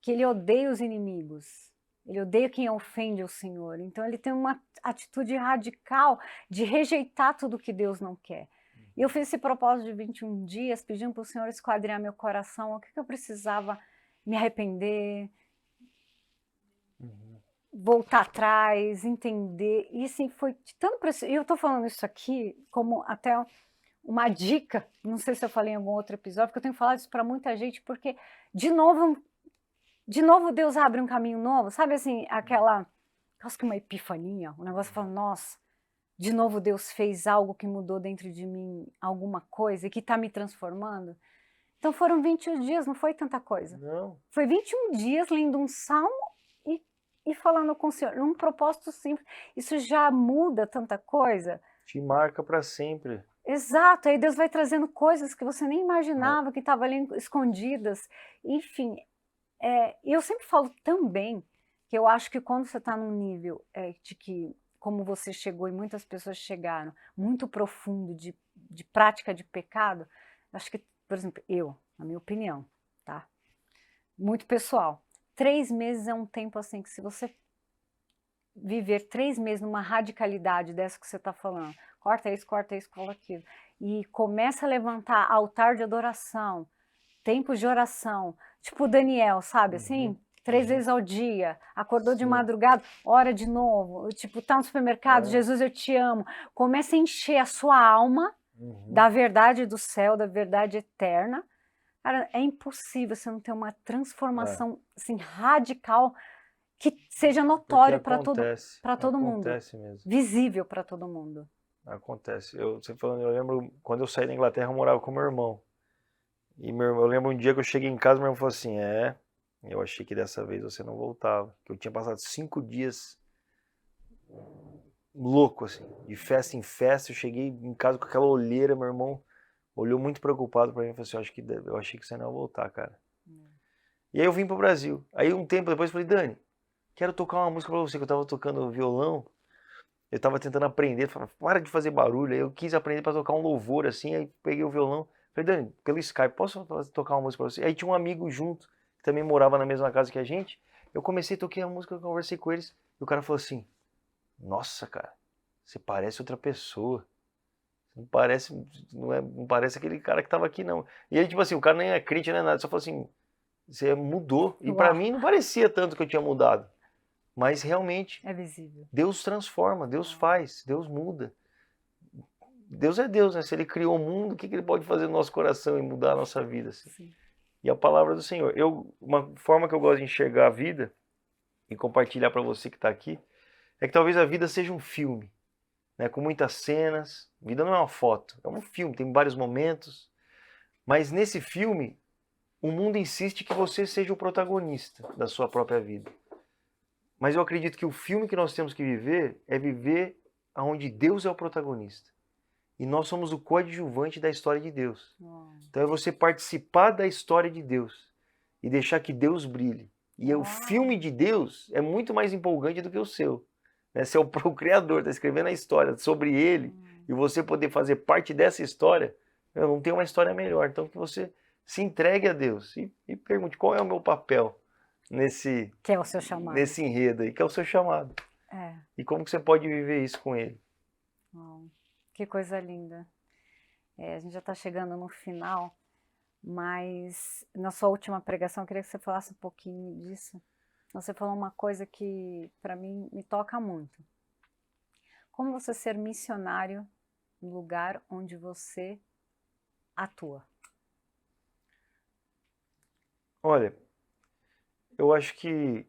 que ele odeia os inimigos. Ele odeia quem ofende o Senhor. Então ele tem uma atitude radical de rejeitar tudo que Deus não quer. E eu fiz esse propósito de 21 dias, pedindo para o Senhor esquadrinhar meu coração, o que eu precisava me arrepender, voltar atrás, entender. E assim, foi tão precioso. E eu estou falando isso aqui como até uma dica, não sei se eu falei em algum outro episódio, porque eu tenho falado isso para muita gente, porque de novo Deus abre um caminho novo, sabe assim, quase que uma epifania, um negócio falando, nossa, de novo Deus fez algo que mudou dentro de mim, alguma coisa, e que está me transformando. Então foram 21 dias, não foi tanta coisa. Não. Foi 21 dias lendo um salmo e falando com o Senhor, num propósito simples. Isso já muda tanta coisa. Te marca para sempre. Exato, aí Deus vai trazendo coisas que você nem É. imaginava que estavam ali escondidas. Enfim, e eu sempre falo também que eu acho que quando você está num nível de que, como você chegou e muitas pessoas chegaram, muito profundo de prática de pecado, acho que, por exemplo, eu, na minha opinião, tá? Muito pessoal. 3 meses é um tempo assim que se você viver 3 meses numa radicalidade dessa que você está falando, corta isso, corta aquilo, e começa a levantar altar de adoração, tempos de oração, tipo Daniel, sabe assim? 3 vezes ao dia, acordou de Sim. madrugada, ora de novo, tipo, tá no supermercado, Jesus, eu te amo. Começa a encher a sua alma da verdade do céu, da verdade eterna. Cara, é impossível você não ter uma transformação assim, radical que seja notório para todo mundo, Acontece mesmo. visível para todo mundo. Acontece. Você falando, eu lembro quando eu saí da Inglaterra, eu morava com meu irmão. E eu lembro um dia que eu cheguei em casa, meu irmão falou assim: eu achei que dessa vez você não voltava. Que eu tinha passado 5 dias louco, assim, de festa em festa. Eu cheguei em casa com aquela olheira, meu irmão olhou muito preocupado pra mim e falou assim: eu achei que você não ia voltar, cara. E aí eu vim pro Brasil. Aí um tempo depois eu falei: Dani, quero tocar uma música pra você, que eu tava tocando violão. Eu tava tentando aprender, falei, para de fazer barulho. Aí eu quis aprender pra tocar um louvor, assim, aí peguei o violão. Falei: Dani, pelo Skype, posso tocar uma música pra você? Aí tinha um amigo junto, que também morava na mesma casa que a gente. Eu comecei a tocar a música, eu conversei com eles. E o cara falou assim: nossa, cara, você parece outra pessoa. Não parece, não parece aquele cara que tava aqui, não. E aí, tipo assim, o cara nem é crítico, nem nada. Só falou assim: você mudou. E pra mim não parecia tanto que eu tinha mudado. Mas realmente, é visível. Deus transforma, Deus faz, Deus muda. Deus é Deus, né? Se Ele criou o mundo, o que Ele pode fazer no nosso coração e mudar a nossa vida? Assim? Sim. E a palavra do Senhor. Uma forma que eu gosto de enxergar a vida e compartilhar para você que está aqui é que talvez a vida seja um filme, né? Com muitas cenas. A vida não é uma foto, é um filme, tem vários momentos. Mas nesse filme, o mundo insiste que você seja o protagonista da sua própria vida. Mas eu acredito que o filme que nós temos que viver é viver onde Deus é o protagonista. E nós somos o coadjuvante da história de Deus. Então é você participar da história de Deus e deixar que Deus brilhe. E o filme de Deus é muito mais empolgante do que o seu. Né? Se é o Criador, está escrevendo a história sobre Ele e você poder fazer parte dessa história, não tem uma história melhor. Então que você se entregue a Deus e pergunte: qual é o meu papel nesse, que é o seu chamado, nesse enredo aí, que é o seu chamado. E como que você pode viver isso com Ele. Que coisa linda. A gente já está chegando no final, mas na sua última pregação eu queria que você falasse um pouquinho disso. Você falou uma coisa que para mim me toca muito. Como você ser missionário no lugar onde você atua? Olha, eu acho que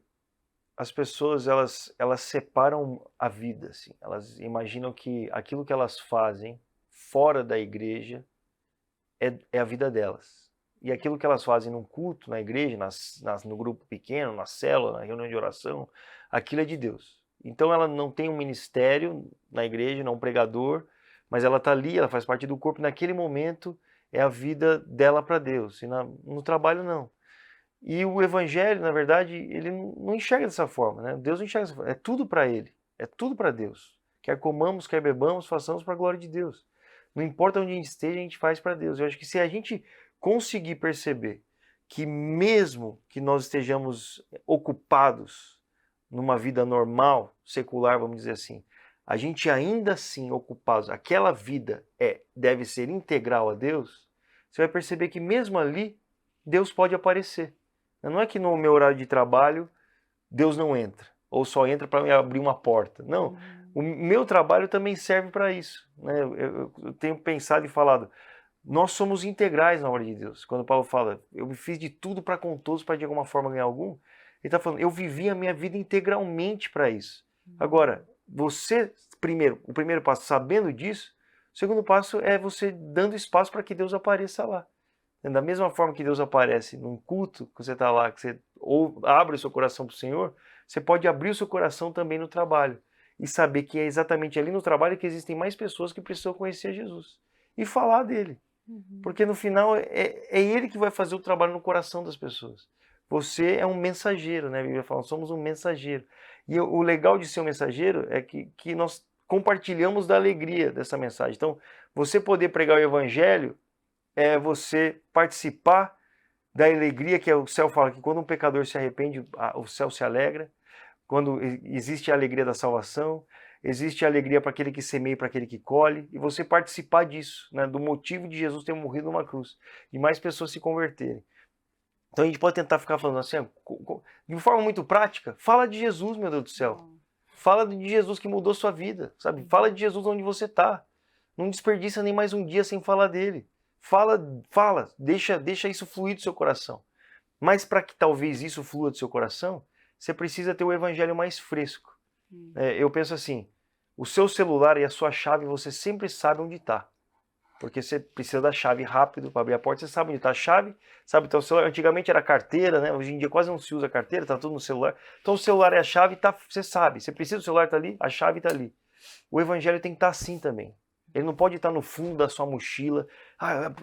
as pessoas elas separam a vida, assim. Elas imaginam que aquilo que elas fazem fora da igreja é a vida delas. E aquilo que elas fazem no culto, na igreja, no grupo pequeno, na célula, na reunião de oração, aquilo é de Deus. Então ela não tem um ministério na igreja, não um pregador, mas ela está ali, ela faz parte do corpo. Naquele momento é a vida dela para Deus. E no trabalho não. E o evangelho, na verdade, ele não enxerga dessa forma, né? Deus não enxerga dessa forma. É tudo para Ele, é tudo para Deus. Quer comamos, quer bebamos, façamos para a glória de Deus. Não importa onde a gente esteja, a gente faz para Deus. Eu acho que se a gente conseguir perceber que mesmo que nós estejamos ocupados numa vida normal, secular, vamos dizer assim, a gente ainda assim ocupados, aquela vida deve ser integral a Deus, você vai perceber que mesmo ali, Deus pode aparecer. Não é que no meu horário de trabalho Deus não entra, ou só entra para me abrir uma porta. Não, o meu trabalho também serve para isso. Né? Eu tenho pensado e falado, nós somos integrais na obra de Deus. Quando Paulo fala, eu me fiz de tudo para com todos para de alguma forma ganhar algum, ele está falando, eu vivi a minha vida integralmente para isso. Agora, você, o primeiro passo, sabendo disso, o segundo passo é você dando espaço para que Deus apareça lá. Da mesma forma que Deus aparece num culto, que você está lá, que você abre o seu coração para o Senhor, você pode abrir o seu coração também no trabalho e saber que é exatamente ali no trabalho que existem mais pessoas que precisam conhecer Jesus e falar dele. Porque no final é ele que vai fazer o trabalho no coração das pessoas. Você é um mensageiro, né? A Bíblia fala, somos um mensageiro. E o legal de ser um mensageiro é que nós compartilhamos da alegria dessa mensagem. Então, você poder pregar o evangelho é você participar da alegria que o céu fala, que quando um pecador se arrepende, o céu se alegra. Quando existe a alegria da salvação, existe a alegria para aquele que semeia e para aquele que colhe, e você participar disso, né, do motivo de Jesus ter morrido numa cruz, e mais pessoas se converterem. Então a gente pode tentar ficar falando assim, de forma muito prática, fala de Jesus, meu Deus do céu. Fala de Jesus que mudou sua vida, sabe? Fala de Jesus onde você está. Não desperdiça nem mais um dia sem falar dele. Fala, deixa isso fluir do seu coração. Mas para que talvez isso flua do seu coração, você precisa ter o evangelho mais fresco. Eu penso assim, o seu celular e a sua chave, você sempre sabe onde está. Porque você precisa da chave rápido para abrir a porta, você sabe onde está a chave, sabe o celular. Antigamente era carteira, né? Hoje em dia quase não se usa carteira, está tudo no celular. Então o celular é a chave, você sabe. Você precisa do celular, está ali, a chave está ali. O evangelho tem que estar assim também. Ele não pode estar no fundo da sua mochila.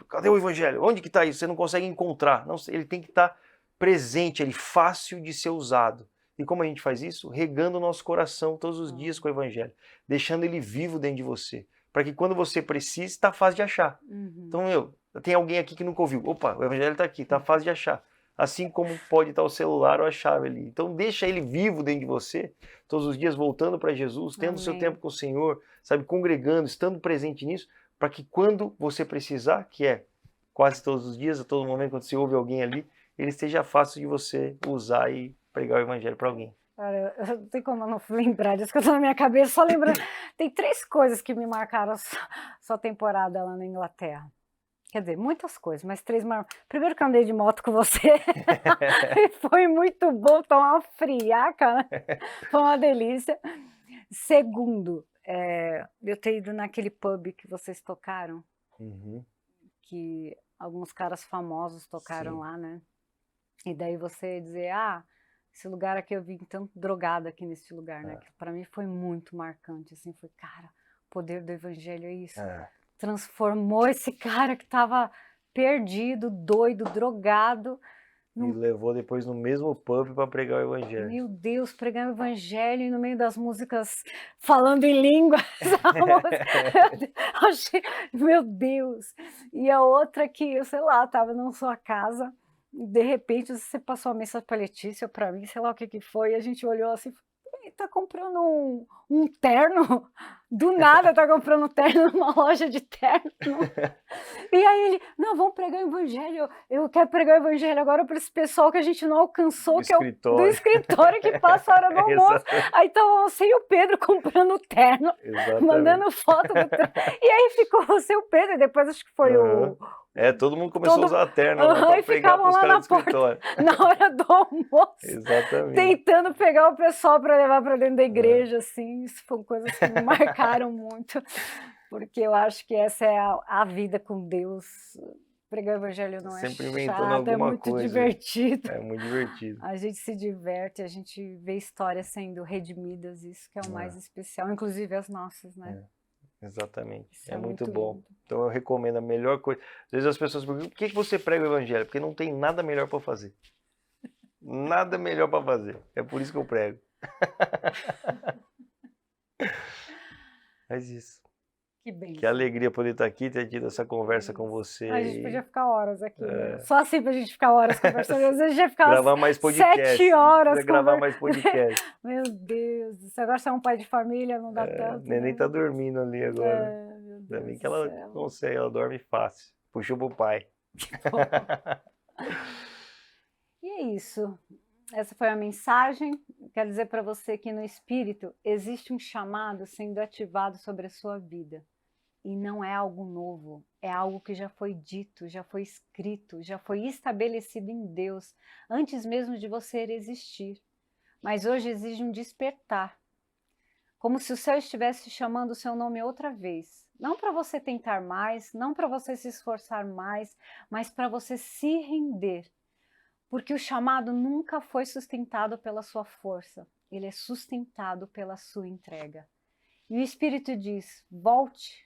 Cadê o evangelho? Onde que está isso? Você não consegue encontrar. Não, ele tem que estar presente, ele fácil de ser usado. E como a gente faz isso? Regando o nosso coração todos os dias com o evangelho, deixando ele vivo dentro de você, para que quando você precise, está fácil de achar. Então, tem alguém aqui que nunca ouviu. Opa, o evangelho está aqui, está fácil de achar. Assim como pode estar o celular ou a chave ali. Então deixa ele vivo dentro de você, todos os dias voltando para Jesus, tendo seu tempo com o Senhor, sabe, congregando, estando presente nisso, para que quando você precisar, que é quase todos os dias, a todo momento, quando você ouve alguém ali, ele esteja fácil de você usar e pregar o evangelho para alguém. Cara, não tem como eu não lembrar disso que eu tô na minha cabeça, só lembrando. Tem 3 coisas que me marcaram a sua temporada lá na Inglaterra. Quer dizer, muitas coisas, mas 3 marcaram. Primeiro que eu andei de moto com você, foi muito bom tomar uma friaca, né? Foi uma delícia. Segundo, eu ter ido naquele pub que vocês tocaram, que alguns caras famosos tocaram lá, né? E daí você dizer, esse lugar aqui eu vim tanto drogada aqui nesse lugar, né? Que para mim foi muito marcante, assim, foi, cara, o poder do evangelho é isso. Transformou esse cara que estava perdido, doido, drogado. E levou depois no mesmo pub para pregar o evangelho. Meu Deus, pregar o evangelho e no meio das músicas falando em língua. Meu Deus. E a outra que, eu sei lá, estava na sua casa, de repente você passou a mensagem para a Letícia, para mim, sei lá o que foi, e a gente olhou assim, tá comprando um terno? Do nada tá comprando um terno numa loja de terno. E aí ele, não, vamos pregar o evangelho, eu quero pregar o evangelho agora para esse pessoal que a gente não alcançou, que é do escritório que passa a hora do almoço. Aí então você e o Pedro comprando o terno, mandando foto do terno. E aí ficou você e o Pedro, e depois acho que foi todo mundo começou a usar a terno para pregar para os caras do escritório. Na hora do almoço. Exatamente. Tentando pegar o pessoal para levar para dentro da igreja, assim. Isso foram coisas que me marcaram muito. Porque eu acho que essa é a vida com Deus. Pregar o evangelho não sempre é inventando chato, alguma é muito coisa. Divertido. É muito divertido. A gente se diverte, a gente vê histórias sendo redimidas, isso que é o mais especial, inclusive as nossas, né? Exatamente, isso é muito bom. lindo. Então eu recomendo a melhor coisa. Às vezes as pessoas perguntam, por que você prega o evangelho? Porque não tem nada melhor para fazer. Nada melhor para fazer. É por isso que eu prego. Mas isso. Que bem. Que alegria poder estar aqui, ter tido essa conversa com você. A gente podia ficar horas aqui, né? Só assim pra gente ficar horas conversando. Às vezes a gente ia ficar gravar mais podcast. 7 horas. Gravar mais podcast. Meu Deus, se agora você é um pai de família, não dá tanto. Neném tá dormindo ali agora. Meu Deus. Ainda bem que ela consegue, ela dorme fácil. Puxou pro pai. E é isso. Essa foi a mensagem. Quero dizer para você que no Espírito existe um chamado sendo ativado sobre a sua vida. E não é algo novo, é algo que já foi dito, já foi escrito, já foi estabelecido em Deus, antes mesmo de você existir. Mas hoje exige um despertar. Como se o céu estivesse chamando o seu nome outra vez. Não para você tentar mais, não para você se esforçar mais, mas para você se render. Porque o chamado nunca foi sustentado pela sua força. ele é sustentado pela sua entrega. E o Espírito diz, volte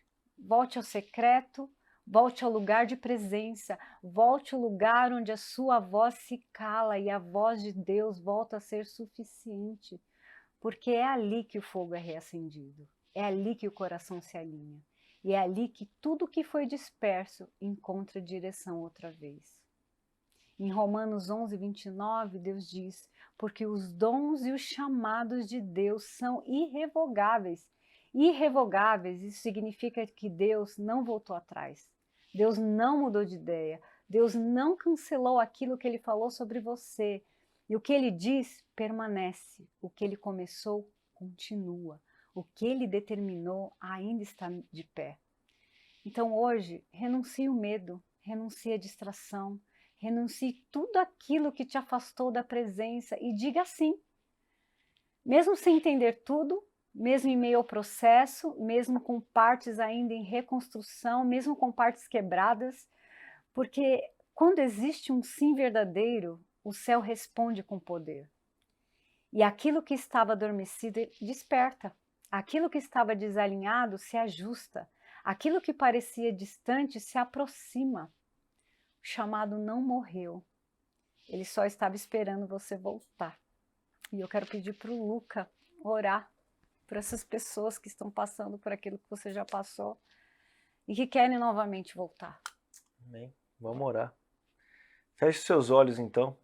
ao secreto, volte ao lugar de presença, volte ao lugar onde a sua voz se cala e a voz de Deus volta a ser suficiente, porque é ali que o fogo é reacendido, é ali que o coração se alinha, e é ali que tudo que foi disperso encontra direção outra vez. Em Romanos 11, 29, Deus diz, porque os dons e os chamados de Deus são irrevogáveis. Irrevogáveis, isso significa que Deus não voltou atrás. Deus não mudou de ideia. Deus não cancelou aquilo que Ele falou sobre você. E o que Ele diz, permanece. O que Ele começou, continua. O que Ele determinou, ainda está de pé. Então hoje, renuncie o medo, renuncie a distração, renuncie tudo aquilo que te afastou da presença e diga sim. Mesmo sem entender tudo, mesmo em meio ao processo, mesmo com partes ainda em reconstrução, mesmo com partes quebradas, porque quando existe um sim verdadeiro, o céu responde com poder. E aquilo que estava adormecido desperta, aquilo que estava desalinhado se ajusta, aquilo que parecia distante se aproxima. O chamado não morreu, ele só estava esperando você voltar. E eu quero pedir para o Luca orar por essas pessoas que estão passando por aquilo que você já passou e que querem novamente voltar. Amém. Vamos orar. Feche seus olhos então.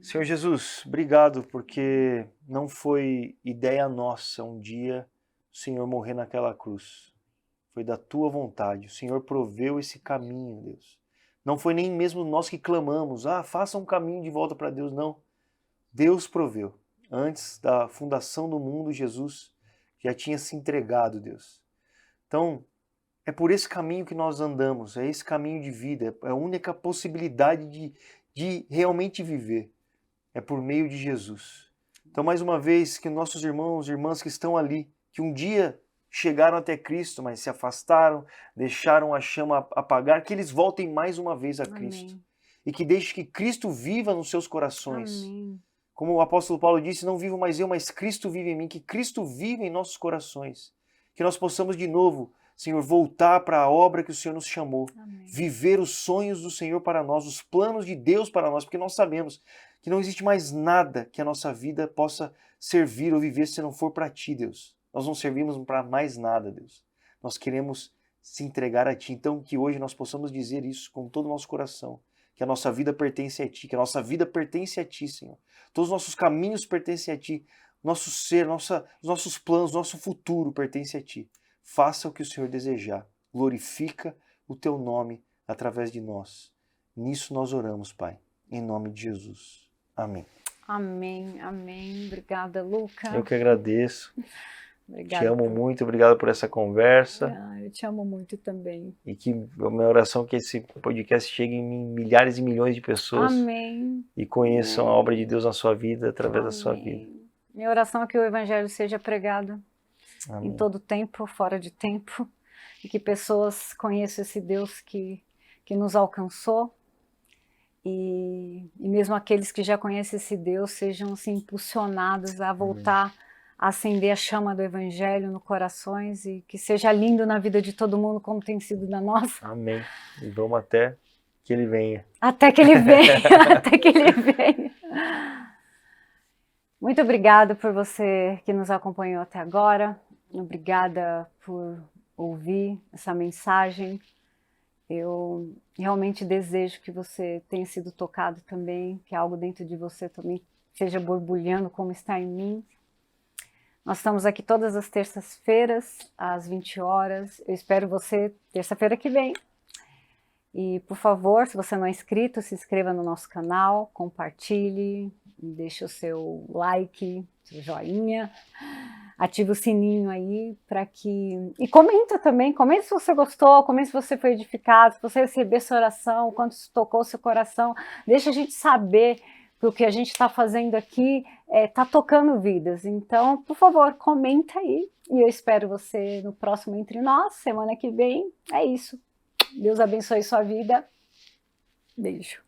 Senhor Jesus, obrigado porque não foi ideia nossa um dia o Senhor morrer naquela cruz. Foi da tua vontade. O Senhor proveu esse caminho, Deus. Não foi nem mesmo nós que clamamos, faça um caminho de volta para Deus, não. Deus proveu. Antes da fundação do mundo, Jesus já tinha se entregado, Deus. Então, é por esse caminho que nós andamos, é esse caminho de vida, é a única possibilidade de realmente viver. É por meio de Jesus. Então, mais uma vez, que nossos irmãos e irmãs que estão ali, que um dia chegaram até Cristo, mas se afastaram, deixaram a chama apagar, que eles voltem mais uma vez a Cristo. Amém. E que deixe que Cristo viva nos seus corações. Amém. Como o apóstolo Paulo disse, não vivo mais eu, mas Cristo vive em mim. Que Cristo viva em nossos corações. Que nós possamos de novo, Senhor, voltar para a obra que o Senhor nos chamou. Amém. Viver os sonhos do Senhor para nós, os planos de Deus para nós, porque nós sabemos que não existe mais nada que a nossa vida possa servir ou viver se não for para Ti, Deus. Nós não servimos para mais nada, Deus. Nós queremos se entregar a Ti. Então, que hoje nós possamos dizer isso com todo o nosso coração. Que a nossa vida pertence a Ti, que a nossa vida pertence a Ti, Senhor. Todos os nossos caminhos pertencem a Ti. Nosso ser, os nossos planos, nosso futuro pertence a Ti. Faça o que o Senhor desejar. Glorifica o Teu nome através de nós. Nisso nós oramos, Pai. Em nome de Jesus. Amém. Amém, amém. Obrigada, Luca. Eu que agradeço. Obrigada. Te amo muito, obrigado por essa conversa. Eu te amo muito também. E que a minha oração é que esse podcast chegue em milhares e milhões de pessoas. Amém. E conheçam Amém. a obra de Deus na sua vida, através da sua vida. Minha oração é que o Evangelho seja pregado Amém. em todo tempo, fora de tempo. E que pessoas conheçam esse Deus que nos alcançou. E mesmo aqueles que já conhecem esse Deus sejam assim, impulsionados a voltar a acender a chama do Evangelho no corações e que seja lindo na vida de todo mundo como tem sido na nossa. Amém. E vamos até que Ele venha. Até que Ele venha, até que Ele venha. Muito obrigada por você que nos acompanhou até agora. Obrigada por ouvir essa mensagem. Eu realmente desejo que você tenha sido tocado também, que algo dentro de você também esteja borbulhando como está em mim. Nós estamos aqui todas as terças-feiras, às 20 horas. Eu espero você terça-feira que vem. E, por favor, se você não é inscrito, se inscreva no nosso canal, compartilhe, deixe o seu like, seu joinha. Ativa o sininho aí para que... E comenta também, comenta se você gostou, comenta se você foi edificado, se você recebeu essa oração, quanto isso tocou o seu coração. Deixa a gente saber que o que a gente está fazendo aqui está tocando vidas. Então, por favor, comenta aí. E eu espero você no próximo Entre Nós, semana que vem. É isso. Deus abençoe sua vida. Beijo.